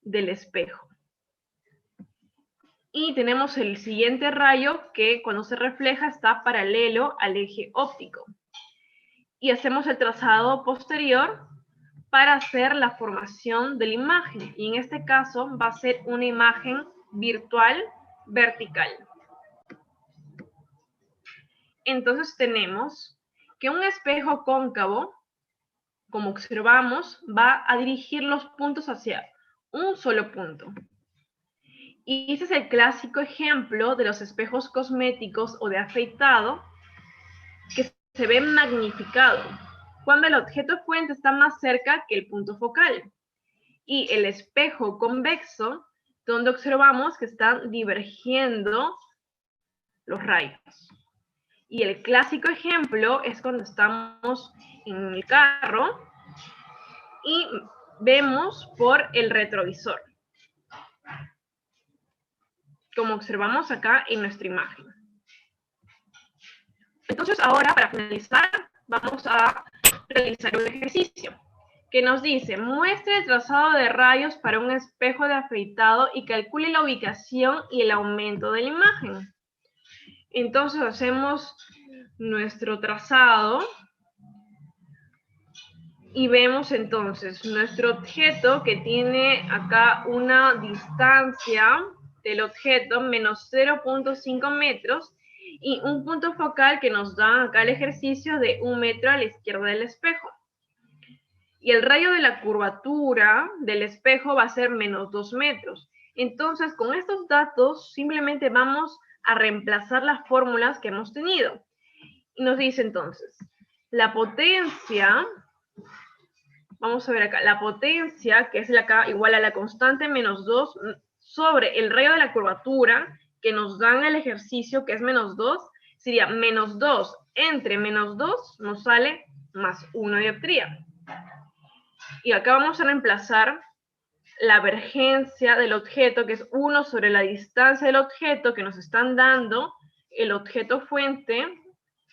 del espejo. Y tenemos el siguiente rayo que cuando se refleja está paralelo al eje óptico. Y hacemos el trazado posterior para hacer la formación de la imagen. Y en este caso va a ser una imagen virtual vertical. Entonces tenemos que un espejo cóncavo, como observamos, va a dirigir los puntos hacia un solo punto. Y ese es el clásico ejemplo de los espejos cosméticos o de afeitado que se ve magnificado cuando el objeto fuente está más cerca que el punto focal. Y el espejo convexo, donde observamos que están divergiendo los rayos. Y el clásico ejemplo es cuando estamos en el carro y vemos por el retrovisor, como observamos acá en nuestra imagen. Entonces ahora, para finalizar, vamos a realizar un ejercicio que nos dice: muestre el trazado de rayos para un espejo de afeitado y calcule la ubicación y el aumento de la imagen. Entonces hacemos nuestro trazado y vemos entonces nuestro objeto, que tiene acá una distancia del objeto menos 0.5 metros y un punto focal que nos da acá el ejercicio de 1 metro a la izquierda del espejo. Y el rayo de la curvatura del espejo va a ser menos 2 metros. Entonces, con estos datos simplemente vamos a reemplazar las fórmulas que hemos tenido. Y nos dice entonces, la potencia, vamos a ver acá, la potencia, que es acá igual a la constante menos 2 sobre el rayo de la curvatura, que nos dan el ejercicio, que es menos 2, sería menos 2 entre menos 2, nos sale más 1 dioptría. Y acá vamos a reemplazar la vergencia del objeto, que es 1 sobre la distancia del objeto que nos están dando el objeto fuente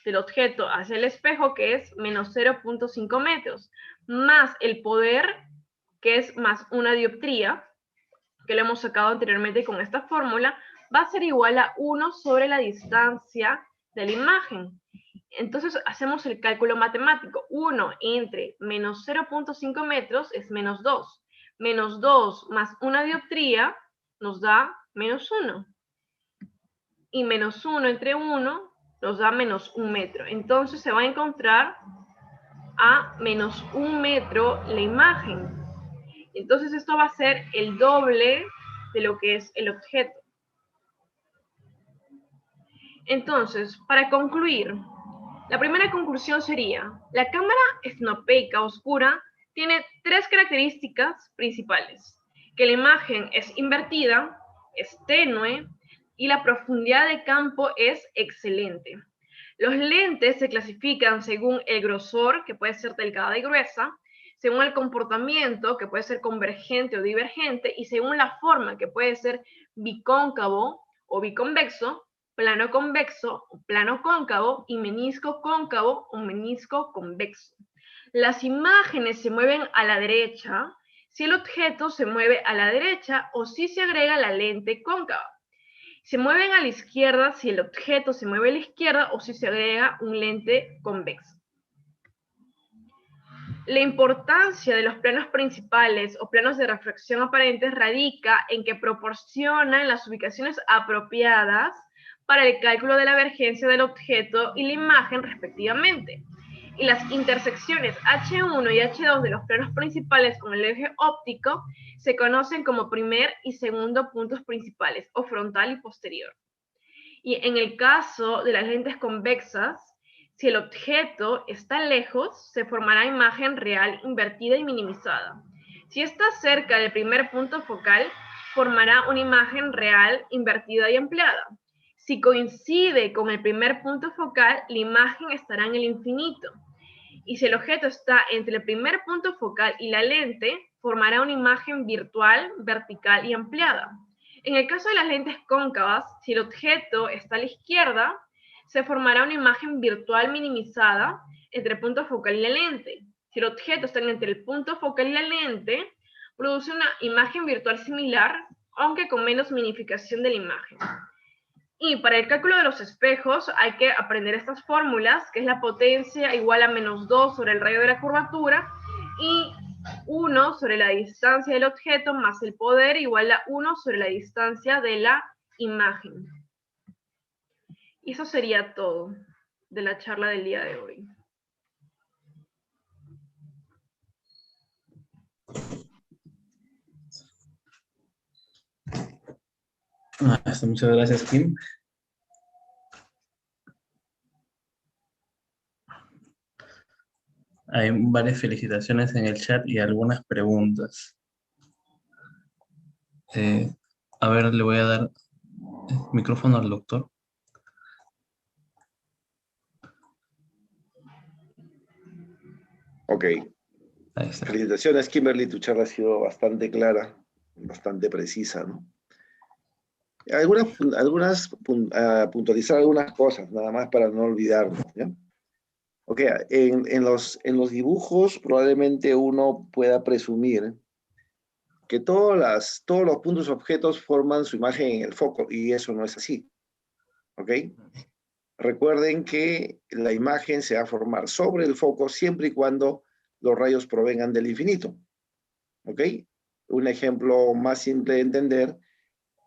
del objeto hacia el espejo, que es menos 0.5 metros, más el poder que es más una dioptría, que lo hemos sacado anteriormente con esta fórmula, va a ser igual a 1 sobre la distancia de la imagen. Entonces hacemos el cálculo matemático. 1 entre menos 0.5 metros es menos 2. Menos 2 más una dioptría nos da menos 1. Y menos 1 entre 1 nos da menos 1 metro. Entonces se va a encontrar a menos 1 metro la imagen. Entonces esto va a ser el doble de lo que es el objeto. Entonces, para concluir, la primera conclusión sería, la cámara estenopeica oscura tiene 3 características principales, que la imagen es invertida, es tenue y la profundidad de campo es excelente. Los lentes se clasifican según el grosor, que puede ser delgada y gruesa, según el comportamiento, que puede ser convergente o divergente, y según la forma, que puede ser bicóncavo o biconvexo, plano convexo o plano cóncavo, y menisco cóncavo o menisco convexo. Las imágenes se mueven a la derecha si el objeto se mueve a la derecha o si se agrega la lente cóncava. Se mueven a la izquierda si el objeto se mueve a la izquierda o si se agrega un lente convexo. La importancia de los planos principales o planos de refracción aparentes radica en que proporcionan las ubicaciones apropiadas para el cálculo de la divergencia del objeto y la imagen respectivamente. Y las intersecciones H1 y H2 de los planos principales con el eje óptico se conocen como primer y segundo puntos principales, o frontal y posterior. Y en el caso de las lentes convexas, si el objeto está lejos, se formará imagen real invertida y minimizada. Si está cerca del primer punto focal, formará una imagen real invertida y ampliada. Si coincide con el primer punto focal, la imagen estará en el infinito. Y si el objeto está entre el primer punto focal y la lente, formará una imagen virtual, vertical y ampliada. En el caso de las lentes cóncavas, si el objeto está a la izquierda, se formará una imagen virtual minimizada entre el punto focal y la lente. Si el objeto está entre el punto focal y la lente, produce una imagen virtual similar, aunque con menos minificación de la imagen. Y para el cálculo de los espejos hay que aprender estas fórmulas, que es la potencia igual a menos 2 sobre el radio de la curvatura y 1 sobre la distancia del objeto más el poder igual a 1 sobre la distancia de la imagen. Y eso sería todo de la charla del día de hoy. Muchas gracias, Kim. Hay varias felicitaciones en el chat y algunas preguntas. A ver, le voy a dar el micrófono al doctor. Ok. Ahí está. Felicitaciones, Kimberly. Tu charla ha sido bastante clara, bastante precisa, ¿no? Puntualizar algunas cosas, nada más para no olvidarnos, ¿ya? Ok, en los dibujos probablemente uno pueda presumir que todos los puntos objetos forman su imagen en el foco, y eso no es así. ¿Ok? Recuerden que la imagen se va a formar sobre el foco siempre y cuando los rayos provengan del infinito. ¿Ok? Un ejemplo más simple de entender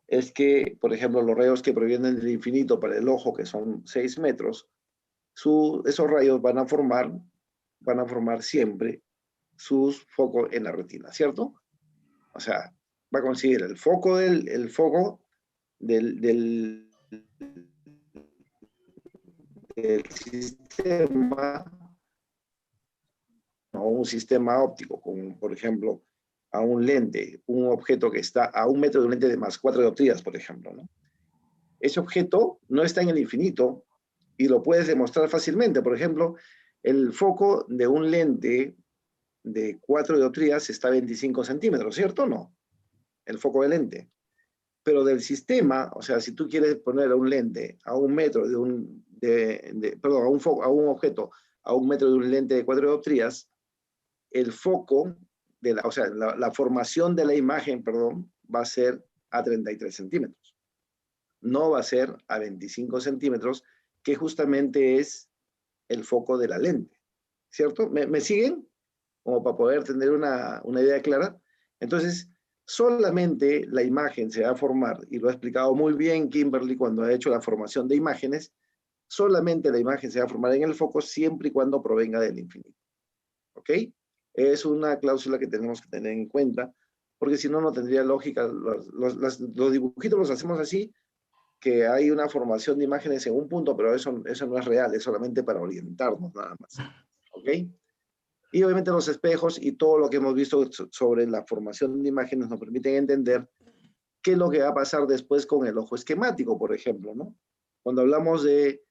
es que, por ejemplo, los rayos que provienen del infinito para el ojo, que son 6 metros, esos rayos van a formar siempre sus focos en la retina, ¿cierto? O sea, va a conseguir el foco del sistema, o un sistema óptico, como por ejemplo a un lente, un objeto que está a 1 metro de un lente de más 4 dioptrías, por ejemplo, ¿no? Ese objeto no está en el infinito y lo puedes demostrar fácilmente. Por ejemplo, el foco de un lente de 4 dioptrías está a 25 centímetros, ¿cierto o no? El foco del lente. Pero del sistema, o sea, si tú quieres poner un lente a 1 metro a un objeto a 1 metro de un lente de 4 dioptrías, el foco o sea, la formación de la imagen, perdón, va a ser a 33 centímetros. No va a ser a 25 centímetros, que justamente es el foco de la lente, ¿cierto? ¿Me siguen? Como para poder tener una idea clara. Entonces, solamente la imagen se va a formar, y lo ha explicado muy bien Kimberly cuando ha hecho la formación de imágenes, solamente la imagen se va a formar en el foco siempre y cuando provenga del infinito. ¿Ok? Es una cláusula que tenemos que tener en cuenta, porque si no, no tendría lógica. Los dibujitos los hacemos así, que hay una formación de imágenes en un punto, pero eso no es real, es solamente para orientarnos nada más. ¿Ok? Y obviamente los espejos y todo lo que hemos visto sobre la formación de imágenes nos permiten entender qué es lo que va a pasar después con el ojo esquemático, por ejemplo, ¿no? Cuando hablamos de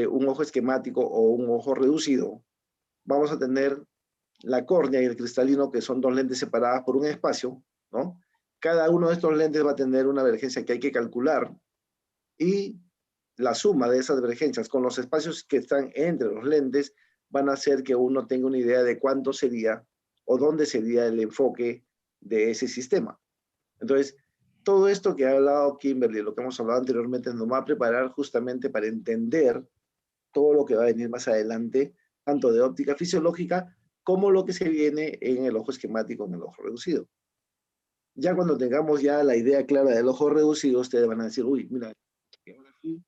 un ojo esquemático o un ojo reducido, vamos a tener la córnea y el cristalino, que son dos lentes separadas por un espacio, ¿no? Cada uno de estos lentes va a tener una divergencia que hay que calcular, y la suma de esas divergencias con los espacios que están entre los lentes van a hacer que uno tenga una idea de cuánto sería o dónde sería el enfoque de ese sistema. Entonces, todo esto que ha hablado Kimberly, lo que hemos hablado anteriormente, nos va a preparar justamente para entender todo lo que va a venir más adelante, tanto de óptica fisiológica como lo que se viene en el ojo esquemático, en el ojo reducido. Ya cuando tengamos ya la idea clara del ojo reducido, ustedes van a decir, uy, mira, ahora sí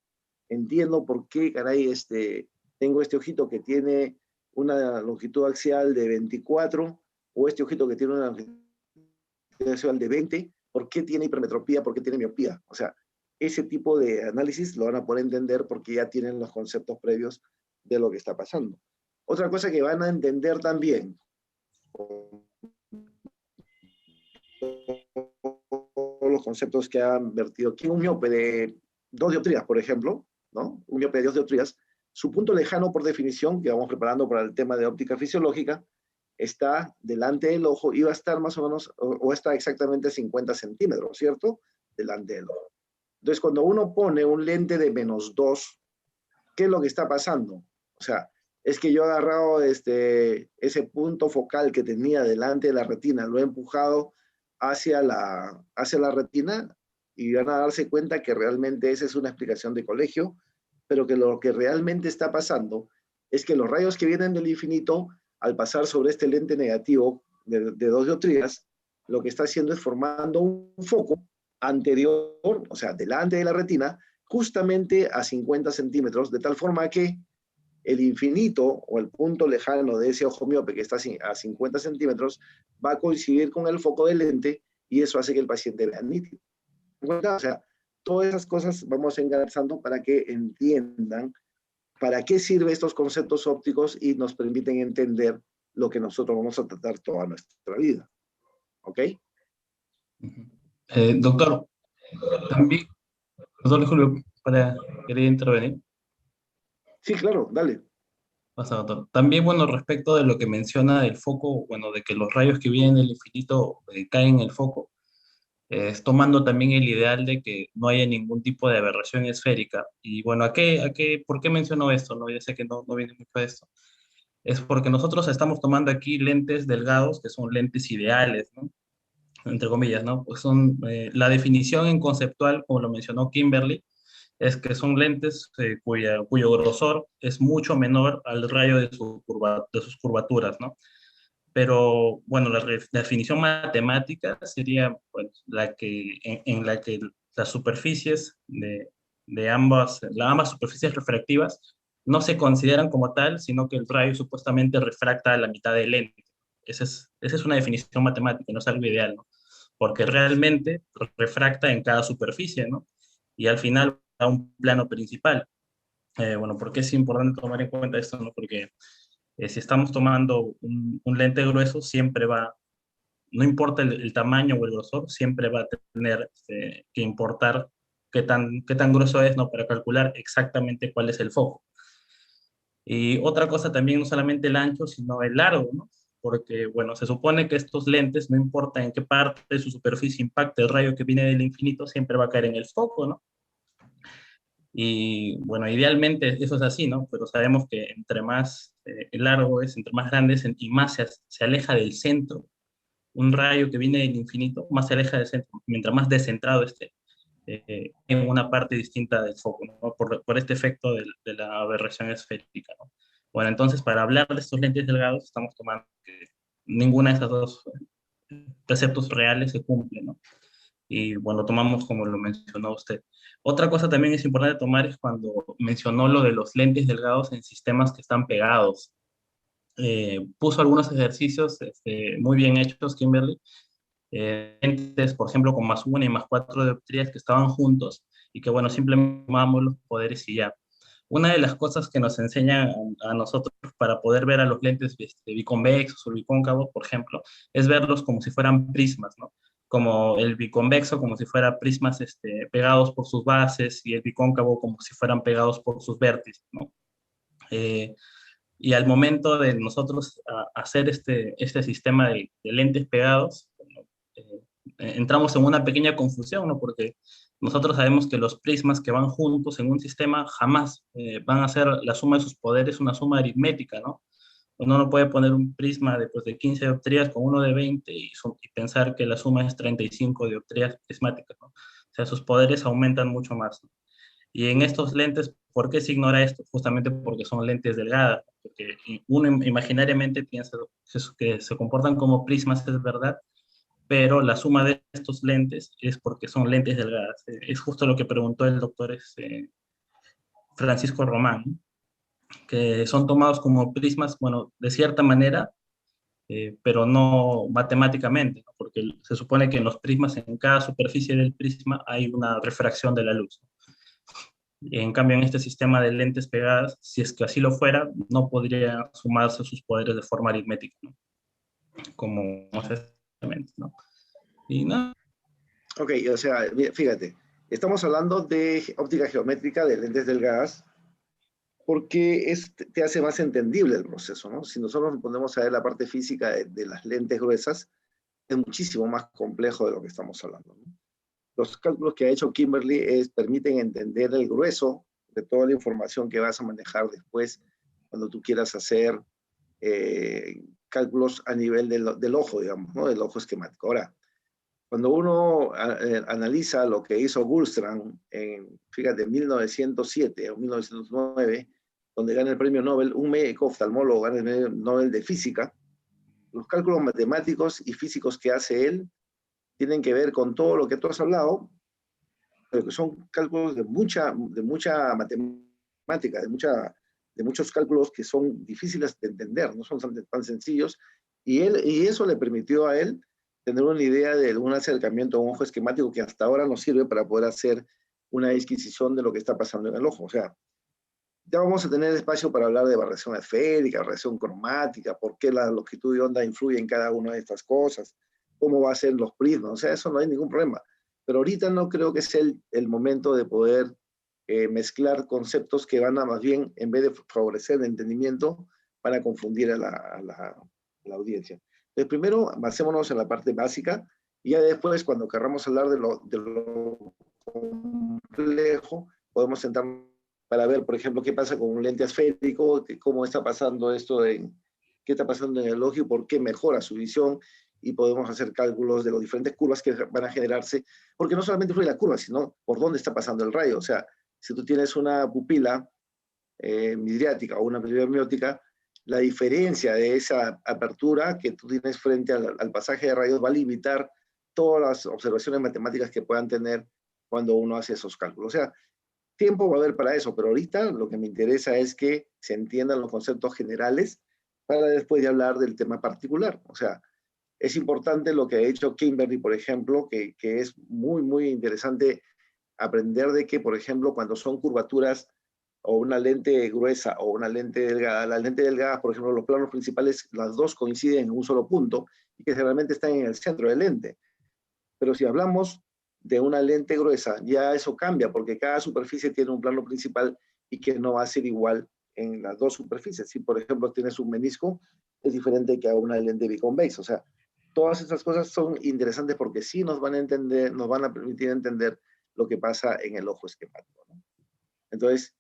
entiendo por qué, caray, tengo este ojito que tiene una longitud axial de 24, o este ojito que tiene una longitud axial de 20, ¿por qué tiene hipermetropía? ¿Por qué tiene miopía? O sea, ese tipo de análisis lo van a poder entender porque ya tienen los conceptos previos de lo que está pasando. Otra cosa que van a entender también, los conceptos que han vertido aquí, un miope de 2 dioptrías, por ejemplo, ¿no? Un miope de 2 dioptrías, su punto lejano por definición, que vamos preparando para el tema de óptica fisiológica, está delante del ojo y va a estar más o menos, o está exactamente a 50 centímetros, ¿cierto? Delante del ojo. Entonces, cuando uno pone un lente de -2, ¿qué es lo que está pasando? O sea, es que yo he agarrado ese punto focal que tenía delante de la retina, lo he empujado hacia la retina, y van a darse cuenta que realmente esa es una explicación de colegio, pero que lo que realmente está pasando es que los rayos que vienen del infinito, al pasar sobre este lente negativo de 2 dioptrías, lo que está haciendo es formando un foco anterior, o sea, delante de la retina, justamente a 50 centímetros, de tal forma que el infinito o el punto lejano de ese ojo miope que está a 50 centímetros va a coincidir con el foco del lente, y eso hace que el paciente vea nítido. O sea, todas esas cosas vamos engarzando para que entiendan para qué sirven estos conceptos ópticos y nos permiten entender lo que nosotros vamos a tratar toda nuestra vida. ¿Ok? Doctor, también, doctor Julio, quería intervenir. Sí, claro, dale. Pasa, doctor. También, bueno, respecto de lo que menciona del foco, bueno, de que los rayos que vienen del infinito caen en el foco, es tomando también el ideal de que no haya ningún tipo de aberración esférica. Y bueno, ¿por qué menciono esto? ¿No? Ya sé que no viene mucho de esto. Es porque nosotros estamos tomando aquí lentes delgados, que son lentes ideales, ¿no? Entre comillas, ¿no? Pues son, la definición en conceptual, como lo mencionó Kimberly, es que son lentes cuyo grosor es mucho menor al rayo de sus curvaturas, ¿no? Pero, bueno, la definición matemática sería pues, en la que las superficies ambas superficies refractivas no se consideran como tal, sino que el rayo supuestamente refracta a la mitad del lente. Esa es una definición matemática, no es algo ideal, ¿no? Porque realmente refracta en cada superficie, ¿no? Y al final a un plano principal. Bueno, ¿por qué es importante tomar en cuenta esto? ¿No? Porque si estamos tomando un lente grueso, siempre no importa el tamaño o el grosor, siempre va a tener que importar qué tan grueso es, ¿no? Para calcular exactamente cuál es el foco. Y otra cosa también, no solamente el ancho, sino el largo, ¿no? Porque, bueno, se supone que estos lentes, no importa en qué parte de su superficie impacte el rayo que viene del infinito, siempre va a caer en el foco, ¿no? Y bueno, idealmente eso es así, ¿no? Pero sabemos que entre más largo es, entre más grande es y más se aleja del centro un rayo que viene del infinito, más se aleja del centro, mientras más descentrado esté, en una parte distinta del foco, ¿no? Por este efecto de la aberración esférica, ¿no? Bueno, entonces, para hablar de estos lentes delgados, estamos tomando que ninguna de estas dos preceptos reales se cumple, ¿no? Y bueno, tomamos como lo mencionó usted. Otra cosa también es importante tomar es cuando mencionó lo de los lentes delgados en sistemas que están pegados. Puso algunos ejercicios muy bien hechos, Kimberly, lentes, por ejemplo, con +1 y +4 dioptrías que estaban juntos y que, bueno, simplemente tomamos los poderes y ya. Una de las cosas que nos enseñan a nosotros para poder ver a los lentes biconvexos o bicóncavos, por ejemplo, es verlos como si fueran prismas, ¿no? Como el biconvexo, como si fueran prismas pegados por sus bases, y el bicóncavo como si fueran pegados por sus vértices, ¿no? Y al momento de nosotros hacer este sistema de lentes pegados, bueno, entramos en una pequeña confusión, ¿no? Porque nosotros sabemos que los prismas que van juntos en un sistema jamás van a ser la suma de sus poderes una suma aritmética, ¿no? Uno no puede poner un prisma de 15 dioptrías con uno de 20 y pensar que la suma es 35 dioptrías prismáticas, ¿no? O sea, sus poderes aumentan mucho más, ¿no? Y en estos lentes, ¿por qué se ignora esto? Justamente porque son lentes delgadas, porque uno imaginariamente piensa que se comportan como prismas, es verdad, pero la suma de estos lentes es porque son lentes delgadas. Es justo lo que preguntó el doctor Francisco Román, ¿no? Que son tomados como prismas, bueno, de cierta manera, pero no matemáticamente, ¿no? Porque se supone que en los prismas, en cada superficie del prisma, hay una refracción de la luz. En cambio, en este sistema de lentes pegadas, si es que así lo fuera, no podría sumarse sus poderes de forma aritmética, ¿no? Como exactamente, ¿no? Y nada. Ok, o sea, fíjate, estamos hablando de óptica geométrica de lentes delgadas porque te hace más entendible el proceso, ¿no? Si nosotros nos ponemos a ver la parte física de las lentes gruesas, es muchísimo más complejo de lo que estamos hablando, ¿no? Los cálculos que ha hecho Kimberly permiten entender el grueso de toda la información que vas a manejar después cuando tú quieras hacer cálculos a nivel del ojo, digamos, ¿no? Del ojo esquemático. Ahora, cuando uno analiza lo que hizo Gullstrand fíjate, en 1907 o 1909, donde gana el premio Nobel, un médico oftalmólogo gana el premio Nobel de física, los cálculos matemáticos y físicos que hace él tienen que ver con todo lo que tú has hablado, pero que son cálculos de mucha matemática, de muchos cálculos que son difíciles de entender, no son tan sencillos, y eso le permitió a él tener una idea de un acercamiento a un ojo esquemático que hasta ahora nos sirve para poder hacer una disquisición de lo que está pasando en el ojo. O sea, ya vamos a tener espacio para hablar de aberración esférica, aberración cromática, por qué la longitud de onda influye en cada una de estas cosas, cómo va a ser los prismas, o sea, eso no hay ningún problema. Pero ahorita no creo que sea el momento de poder mezclar conceptos que van a más bien, en vez de favorecer el entendimiento, van a confundir a la audiencia. Entonces, primero, basémonos en la parte básica, y ya después, cuando queramos hablar de lo complejo, podemos sentar para ver, por ejemplo, qué pasa con un lente esférico, cómo está pasando esto, qué está pasando en el ojo y por qué mejora su visión, y podemos hacer cálculos de las diferentes curvas que van a generarse, porque no solamente influye la curva, sino por dónde está pasando el rayo. O sea, si tú tienes una pupila midriática o una pupila miótica, la diferencia de esa apertura que tú tienes frente al pasaje de rayos va a limitar todas las observaciones matemáticas que puedan tener cuando uno hace esos cálculos. O sea, tiempo va a haber para eso, pero ahorita lo que me interesa es que se entiendan los conceptos generales para después de hablar del tema particular. O sea, es importante lo que ha hecho Kimberly, por ejemplo, que es muy, muy interesante aprender de que, por ejemplo, cuando son curvaturas o una lente gruesa o una lente delgada, las lentes delgadas, por ejemplo, los planos principales, las dos coinciden en un solo punto y que generalmente están en el centro del lente. Pero si hablamos de una lente gruesa, ya eso cambia, porque cada superficie tiene un plano principal y que no va a ser igual en las dos superficies. Si, por ejemplo, tienes un menisco, es diferente que a una lente biconvexa. O sea, todas estas cosas son interesantes porque sí nos van a permitir entender lo que pasa en el ojo esquemático, ¿no? Entonces,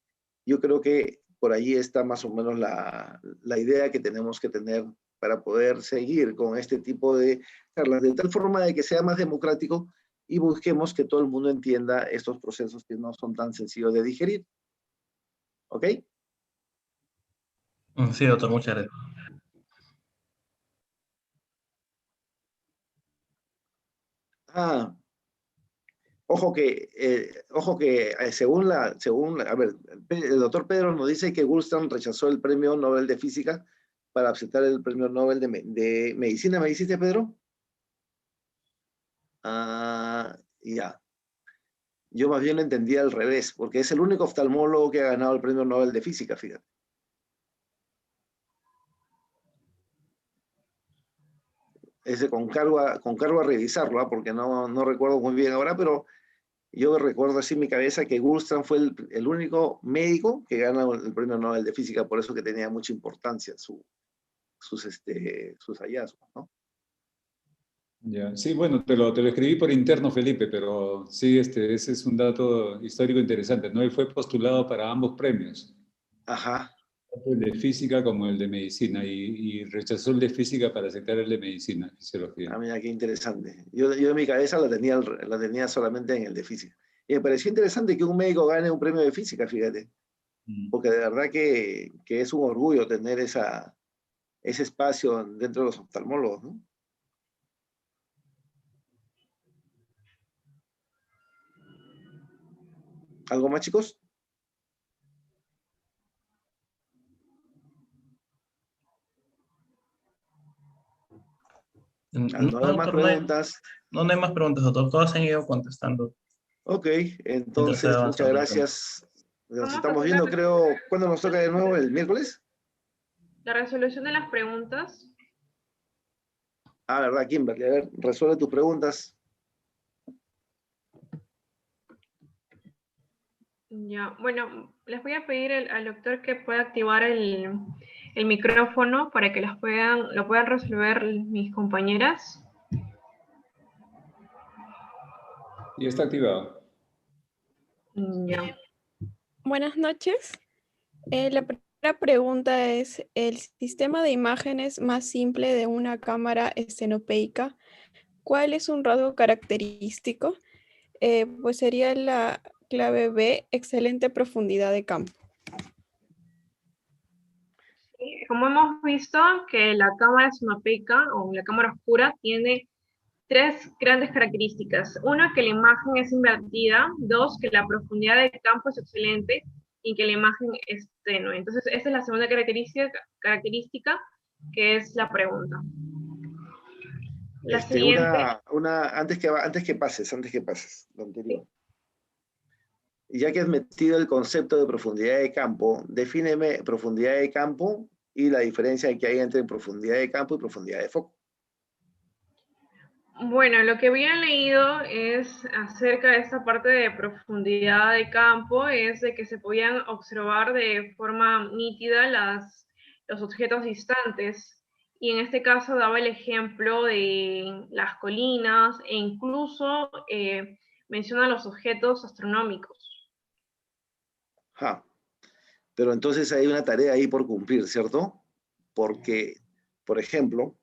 yo creo que por ahí está más o menos la idea que tenemos que tener para poder seguir con este tipo de charlas, de tal forma de que sea más democrático y busquemos que todo el mundo entienda estos procesos que no son tan sencillos de digerir. ¿Ok? Sí, doctor, muchas gracias. Ah, ojo que a ver, el doctor Pedro nos dice que Goldstein rechazó el premio Nobel de Física para aceptar el premio Nobel de Medicina. ¿Me dijiste, Pedro? Ah, ya. Yo más bien lo entendía al revés, porque es el único oftalmólogo que ha ganado el premio Nobel de Física, fíjate. Ese con cargo a revisarlo, ¿ah? Porque no recuerdo muy bien ahora, pero yo recuerdo así en mi cabeza que Goldstein fue el único médico que gana el premio Nobel de Física, por eso que tenía mucha importancia sus hallazgos, ¿no? Ya, sí, bueno, te lo escribí por interno, Felipe, pero sí, ese es un dato histórico interesante, ¿no? Él fue postulado para ambos premios, Ajá. tanto el de física como el de medicina, y rechazó el de física para aceptar el de medicina, fisiología. Ah, mira, qué interesante. Yo en mi cabeza la tenía solamente en el de física. Y me pareció interesante que un médico gane un premio de física, fíjate. Porque de verdad que es un orgullo tener ese espacio dentro de los oftalmólogos, ¿no? ¿Algo más, chicos? Al no No, haber más doctor, preguntas. no hay más preguntas, doctor. Todas se han ido contestando Ok, mientras se va entonces muchas avanzando el tema. gracias. Nos Vamos a estamos hacer viendo, creo, ¿cuándo nos toca de nuevo? ¿El miércoles? la resolución de las preguntas. Ah, ¿verdad, Kimberly? A ver, resuelve tus preguntas. Ya, bueno, les voy a pedir al doctor que pueda activar el micrófono para que lo puedan resolver mis compañeras. Y está activado. Ya. Buenas noches. La primera pregunta es, ¿el sistema de imágenes más simple de una cámara estenopeica, cuál es un rasgo característico? Pues sería la clave B, excelente profundidad de campo. Como hemos visto que la cámara estenopeica o la cámara oscura tiene tres grandes características. Una, que la imagen es invertida. Dos, que la profundidad de campo es excelente y que la imagen es tenue. Entonces, esa es la segunda característica que es la pregunta. La siguiente. Antes que pases, lo anterior. Ya que has metido el concepto de profundidad de campo, defíneme profundidad de campo y la diferencia que hay entre profundidad de campo y profundidad de foco. Bueno, lo que había leído es acerca de esta parte de profundidad de campo, es de que se podían observar de forma nítida los objetos distantes. Y en este caso daba el ejemplo de las colinas e incluso menciona los objetos astronómicos. Ja. Pero entonces hay una tarea ahí por cumplir, ¿cierto? Porque, por ejemplo,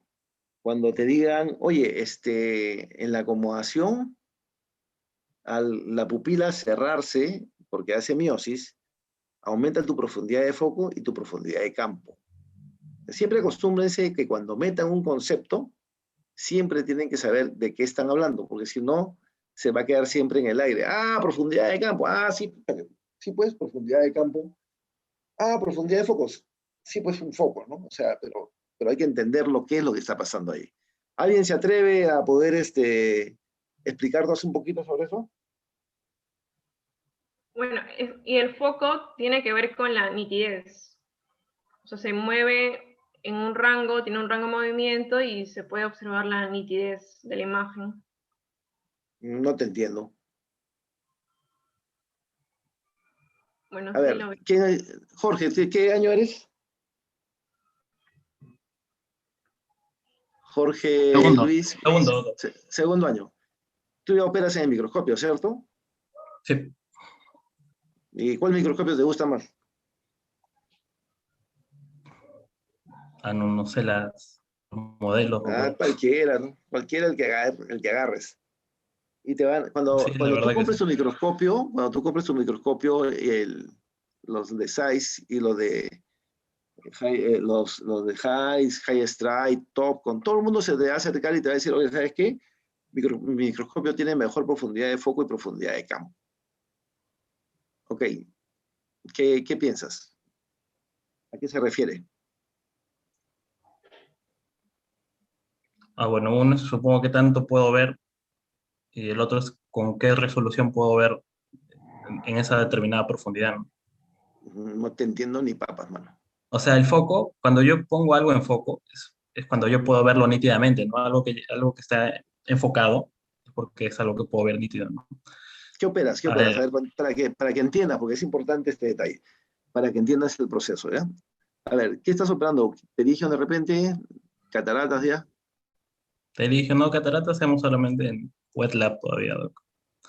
cuando te digan, oye, en la acomodación, al la pupila cerrarse, porque hace miosis, aumenta tu profundidad de foco y tu profundidad de campo. Siempre acostúmbrense que cuando metan un concepto, siempre tienen que saber de qué están hablando, porque si no, se va a quedar siempre en el aire. Ah, profundidad de campo. Ah, sí, sí pues, profundidad de campo. Ah, profundidad de focos. Sí, pues un foco, ¿no? O sea, pero hay que entender qué es lo que está pasando ahí. ¿Alguien se atreve a poder explicarnos un poquito sobre eso? Bueno, y el foco tiene que ver con la nitidez. O sea, se mueve en un rango, tiene un rango de movimiento y se puede observar la nitidez de la imagen. No te entiendo. Bueno, A sí ver, lo veo. Jorge, ¿qué año eres? Jorge Luis. Segundo. Segundo año. Tú ya operas en el microscopio, ¿cierto? Sí. ¿Y cuál microscopio te gusta más? No sé, las modelos. Cualquiera, ¿no? Cualquiera el que agarres. Y te van, cuando Sí, la tú verdad que compres sí. tu microscopio, los de Zeiss y los de los de High Strike, Top, con todo el mundo se te va a acercar y te va a decir, oye, ¿sabes qué? Mi microscopio tiene mejor profundidad de foco y profundidad de campo. Ok, ¿qué piensas? ¿A qué se refiere? Bueno, uno es, supongo que tanto puedo ver y el otro es con qué resolución puedo ver en esa determinada profundidad, ¿no? No te entiendo ni papas, mano. O sea, el foco, cuando yo pongo algo en foco, es cuando yo puedo verlo nítidamente, ¿no? Algo que está enfocado, porque es algo que puedo ver nítido, ¿no? ¿Qué operas? ¿Qué A operas? A ver, ver, para que entiendas, porque es importante este detalle, para que entiendas el proceso, ¿ya? A ver, ¿qué estás operando? ¿Pterygium de repente? ¿Cataratas ya? te dije, no, catarata hacemos solamente en wet lab todavía, Doc.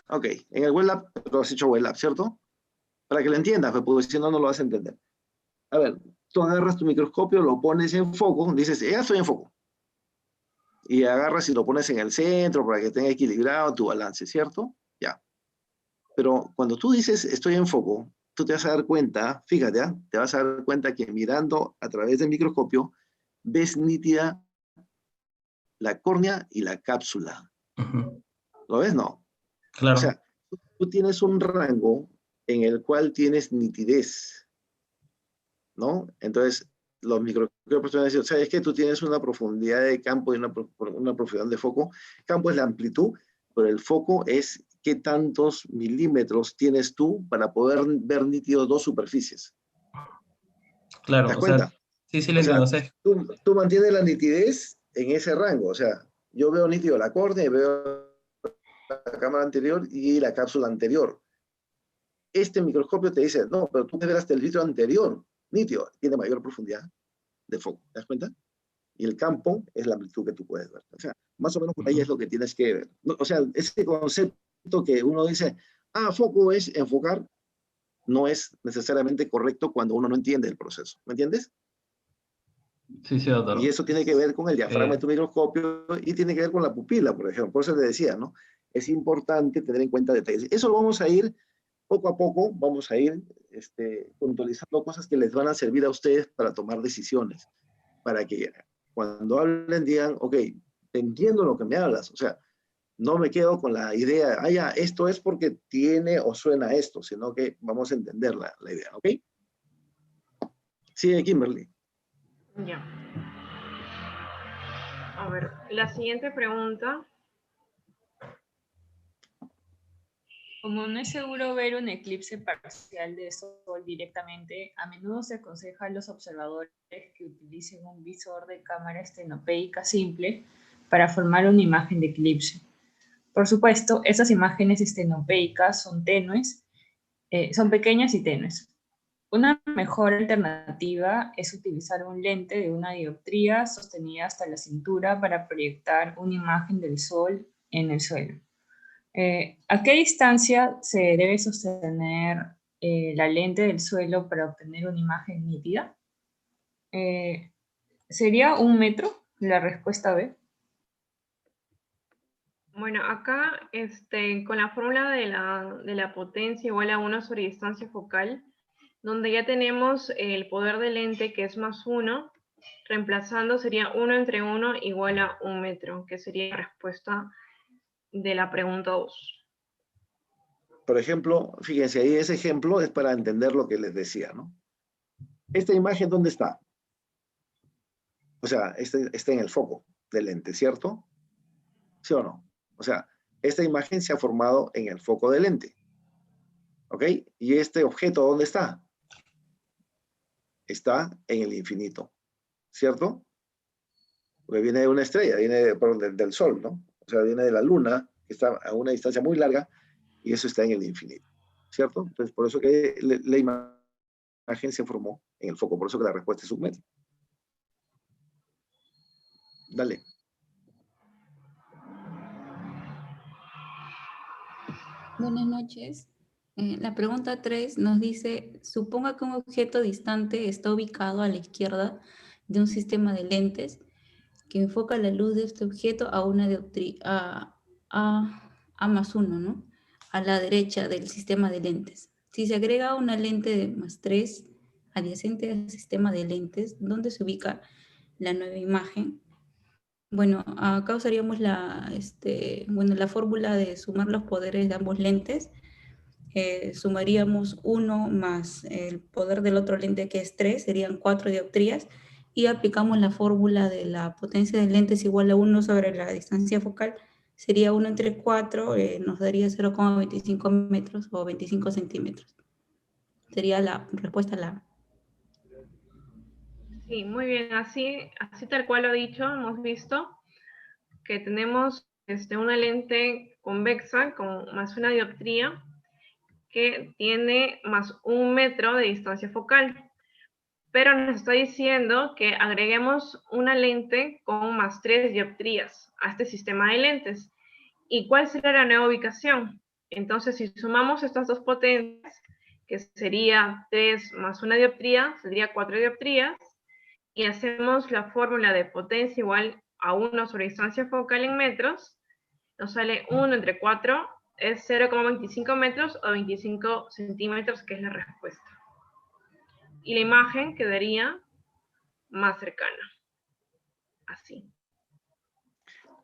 Ok, en el web lab lo has hecho web lab, ¿cierto? Para que lo entiendas, pues, porque si no, no lo vas a entender. A ver, tú agarras tu microscopio, lo pones en foco, dices, ya estoy en foco. Y agarras y lo pones en el centro para que tenga equilibrado tu balance, ¿cierto? Ya. Pero cuando tú dices estoy en foco, tú te vas a dar cuenta, fíjate, ¿ah? Te vas a dar cuenta que mirando a través del microscopio, ves nítida la córnea y la cápsula. Ujú. ¿Lo ves? No. O Claro. sea, tú tienes un rango en el cual tienes nitidez, ¿no? Entonces, los microscopios van a decir, ¿sabes qué? Tú tienes una profundidad de campo y una profundidad de foco. Campo es la amplitud, pero el foco es qué tantos milímetros tienes tú para poder ver nítido dos superficies. ¿Te Claro, das o sea, cuenta? sí, sí lo O entiendo. sea, O sea, tú mantienes la nitidez en ese rango. O sea, yo veo nítido la córnea y veo la cámara anterior y la cápsula anterior. Este microscopio te dice, no, pero tú puedes ver hasta el vidrio anterior, nítido, tiene mayor profundidad de foco. ¿Te das cuenta? Y el campo es la amplitud que tú puedes ver. O sea, más o menos por ahí es lo que tienes que ver. O sea, ese concepto que uno dice, foco es enfocar, no es necesariamente correcto cuando uno no entiende el proceso. ¿Me entiendes? sí, sí, Y doctor. eso tiene que ver con el diafragma de Eh, tu microscopio y tiene que ver con la pupila, por ejemplo. Por eso te decía, ¿no? Es importante tener en cuenta detalles. Eso lo vamos a ir poco a poco, vamos a ir puntualizando cosas que les van a servir a ustedes para tomar decisiones, para que cuando hablen digan, ok, te entiendo lo que me hablas, o sea, no me quedo con la idea, ya, esto es porque tiene o suena esto, sino que vamos a entender la idea, ¿ok? Sigue, Kimberly. Ya. A ver, la siguiente pregunta. Como no es seguro ver un eclipse parcial de sol directamente, a menudo se aconseja a los observadores que utilicen un visor de cámara estenopeica simple para formar una imagen de eclipse. Por supuesto, estas imágenes estenopeicas son tenues, son pequeñas y tenues. Una mejor alternativa es utilizar un lente de una dioptría sostenida hasta la cintura para proyectar una imagen del sol en el suelo. ¿A qué distancia se debe sostener la lente del suelo para obtener una imagen nítida? ¿Sería 1 metro? La respuesta B. Bueno, acá con la fórmula de la potencia igual a 1 sobre distancia focal, donde ya tenemos el poder de lente que es +1, reemplazando sería 1 entre 1 igual a 1 metro, que sería la respuesta de la pregunta 2. Por ejemplo, fíjense, ahí ese ejemplo es para entender lo que les decía, ¿no? Esta imagen, ¿dónde está? O sea, está en el foco del lente, ¿cierto? ¿Sí o no? O sea, esta imagen se ha formado en el foco del lente. ¿Ok? ¿Y este objeto dónde está? Está en el infinito, ¿cierto? Porque viene de una estrella, del Sol, ¿no? O sea, viene de la Luna, que está a una distancia muy larga, y eso está en el infinito, ¿cierto? Entonces, por eso que la imagen se formó en el foco, por eso que la respuesta es 1 metro. Dale. Buenas noches. La pregunta 3 nos dice, suponga que un objeto distante está ubicado a la izquierda de un sistema de lentes que enfoca la luz de este objeto a una dioptría, a más 1, ¿no? A la derecha del sistema de lentes. Si se agrega una lente de más 3 adyacente al sistema de lentes, ¿dónde se ubica la nueva imagen? Bueno, acá usaríamos la fórmula de sumar los poderes de ambos lentes. Sumaríamos 1 más el poder del otro lente, que es 3, serían 4 dioptrías, y aplicamos la fórmula de la potencia del lente es igual a 1 sobre la distancia focal, sería 1 entre 4, nos daría 0,25 metros o 25 centímetros. Sería la respuesta a la... Sí, muy bien, así tal cual lo he dicho, hemos visto que tenemos una lente convexa con más una dioptría que tiene más 1 metro de distancia focal, pero nos está diciendo que agreguemos una lente con más 3 dioptrías a este sistema de lentes. ¿Y cuál será la nueva ubicación? Entonces, si sumamos estas dos potencias, que sería 3 más 1 dioptría, sería 4 dioptrías, y hacemos la fórmula de potencia igual a 1 sobre distancia focal en metros, nos sale 1 entre 4, es 0,25 metros o 25 centímetros, que es la respuesta. Y la imagen quedaría más cercana. Así.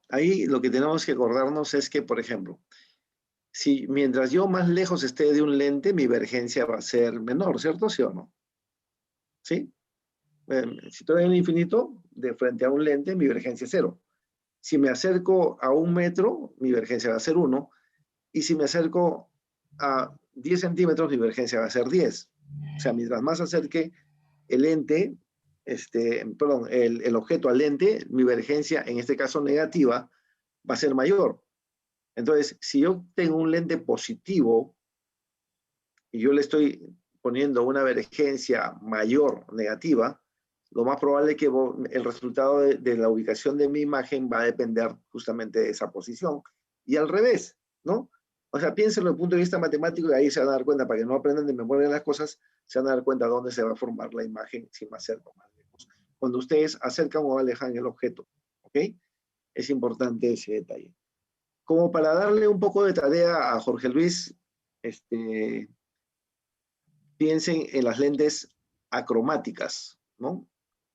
Ahí lo que tenemos que acordarnos es que, por ejemplo, si mientras yo más lejos esté de un lente, mi divergencia va a ser menor, ¿cierto? ¿Sí o no? ¿Sí? Si estoy en el infinito, de frente a un lente, mi divergencia es 0. Si me acerco a 1 metro, mi divergencia va a ser 1. Y si me acerco a 10 centímetros, mi divergencia va a ser 10. O sea, mientras más acerque el lente, el objeto al lente, mi divergencia, en este caso negativa, va a ser mayor. Entonces, si yo tengo un lente positivo y yo le estoy poniendo una divergencia mayor negativa, lo más probable es que el resultado de la ubicación de mi imagen va a depender justamente de esa posición. Y al revés, ¿no? O sea, piénsenlo desde el punto de vista matemático y ahí se van a dar cuenta, para que no aprendan de memoria las cosas, se van a dar cuenta dónde se va a formar la imagen, si más cerca o más lejos. Cuando ustedes acercan o alejan el objeto, ¿ok? Es importante ese detalle. Como para darle un poco de tarea a Jorge Luis, piensen en las lentes acromáticas, ¿no?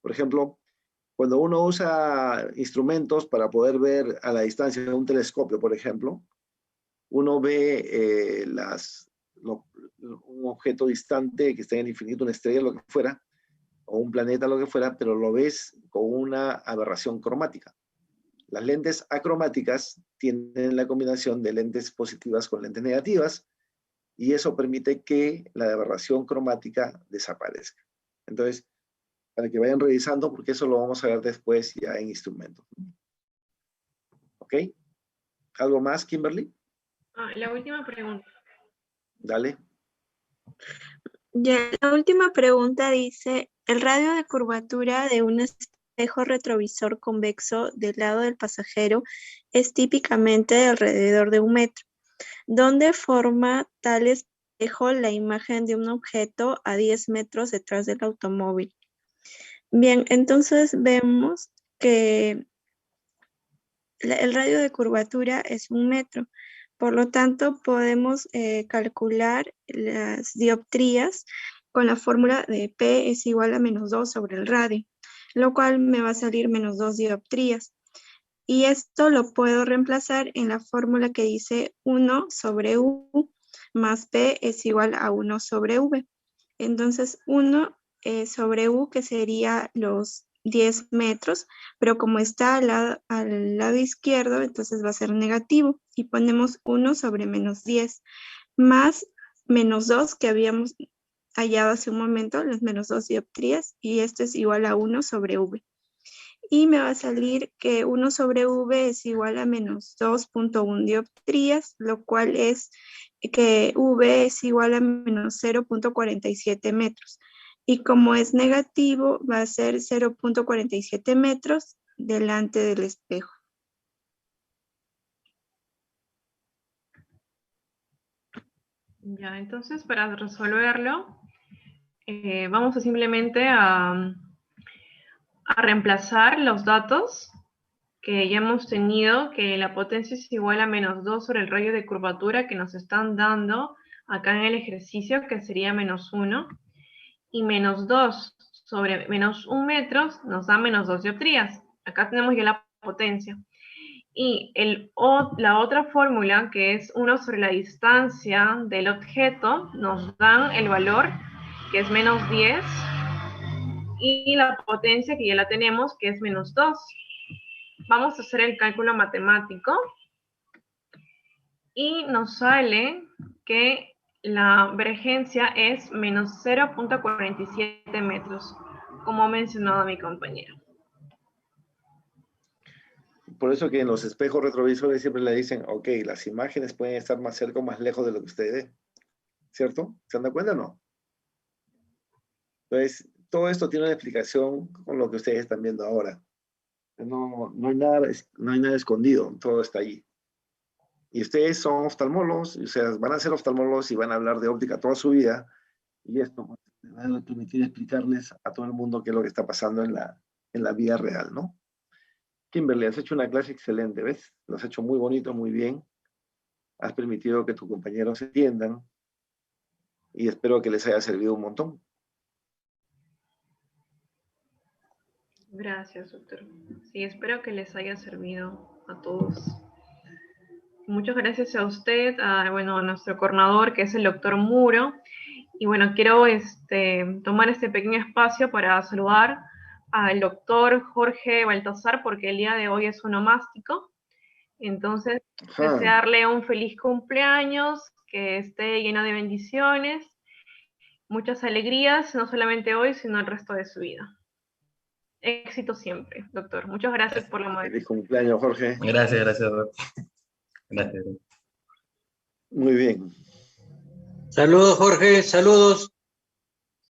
Por ejemplo, cuando uno usa instrumentos para poder ver a la distancia de un telescopio, por ejemplo, uno ve un objeto distante que está en el infinito, una estrella, lo que fuera, o un planeta, lo que fuera, pero lo ves con una aberración cromática. Las lentes acromáticas tienen la combinación de lentes positivas con lentes negativas, y eso permite que la aberración cromática desaparezca. Entonces, para que vayan revisando, porque eso lo vamos a ver después ya en instrumentos. ¿Ok? ¿Algo más, Kimberly? La última pregunta. Dale. Ya, la última pregunta dice, el radio de curvatura de un espejo retrovisor convexo del lado del pasajero es típicamente de alrededor de 1 metro. ¿Dónde forma tal espejo la imagen de un objeto a 10 metros detrás del automóvil? Bien, entonces vemos que el radio de curvatura es 1 metro. Por lo tanto, podemos calcular las dioptrías con la fórmula de P es igual a -2 sobre el radio, lo cual me va a salir -2 dioptrías. Y esto lo puedo reemplazar en la fórmula que dice 1 sobre U más P es igual a 1 sobre V. Entonces, 1 sobre U, que sería los 10 metros, pero como está al lado izquierdo, entonces va a ser negativo. Y ponemos 1 sobre -10, más -2 que habíamos hallado hace un momento, las -2 dioptrías, y esto es igual a 1 sobre V. Y me va a salir que 1 sobre V es igual a -2.1 dioptrías, lo cual es que V es igual a -0.47 metros. Y como es negativo, va a ser 0.47 metros delante del espejo. Ya, entonces para resolverlo, vamos a simplemente a reemplazar los datos que ya hemos tenido, que la potencia es igual a -2 sobre el radio de curvatura que nos están dando acá en el ejercicio, que sería -1, y -2 sobre -1 metros nos da -2 dioptrías. Acá tenemos ya la potencia. Y la otra fórmula, que es 1 sobre la distancia del objeto, nos dan el valor, que es -10, y la potencia, que ya la tenemos, que es -2. Vamos a hacer el cálculo matemático, y nos sale que la vergencia es -0.47 metros, como ha mencionado mi compañero. Por eso que en los espejos retrovisores siempre le dicen, ok, las imágenes pueden estar más cerca o más lejos de lo que usted ve. ¿Cierto? ¿Se dan cuenta o no? Entonces, todo esto tiene una explicación con lo que ustedes están viendo ahora. No hay nada escondido, todo está allí. Y ustedes son oftalmólogos, o sea, van a ser oftalmólogos y van a hablar de óptica toda su vida, y esto pues, va a permitir explicarles a todo el mundo qué es lo que está pasando en la vida real, ¿no? Kimberly, has hecho una clase excelente, ¿ves? Lo has hecho muy bonito, muy bien. Has permitido que tus compañeros se entiendan, y espero que les haya servido un montón. Gracias, doctor. Sí, espero que les haya servido a todos. Muchas gracias a usted, a nuestro coordinador, que es el doctor Muro. Y bueno, quiero tomar este pequeño espacio para saludar al doctor Jorge Baltasar, porque el día de hoy es onomástico. Entonces, desearle un feliz cumpleaños, que esté lleno de bendiciones, muchas alegrías, no solamente hoy, sino el resto de su vida. Éxito siempre, doctor. Muchas gracias por la moderación. Feliz cumpleaños, Jorge. Gracias, doctor. Gracias. Muy bien. Saludos, Jorge. Saludos.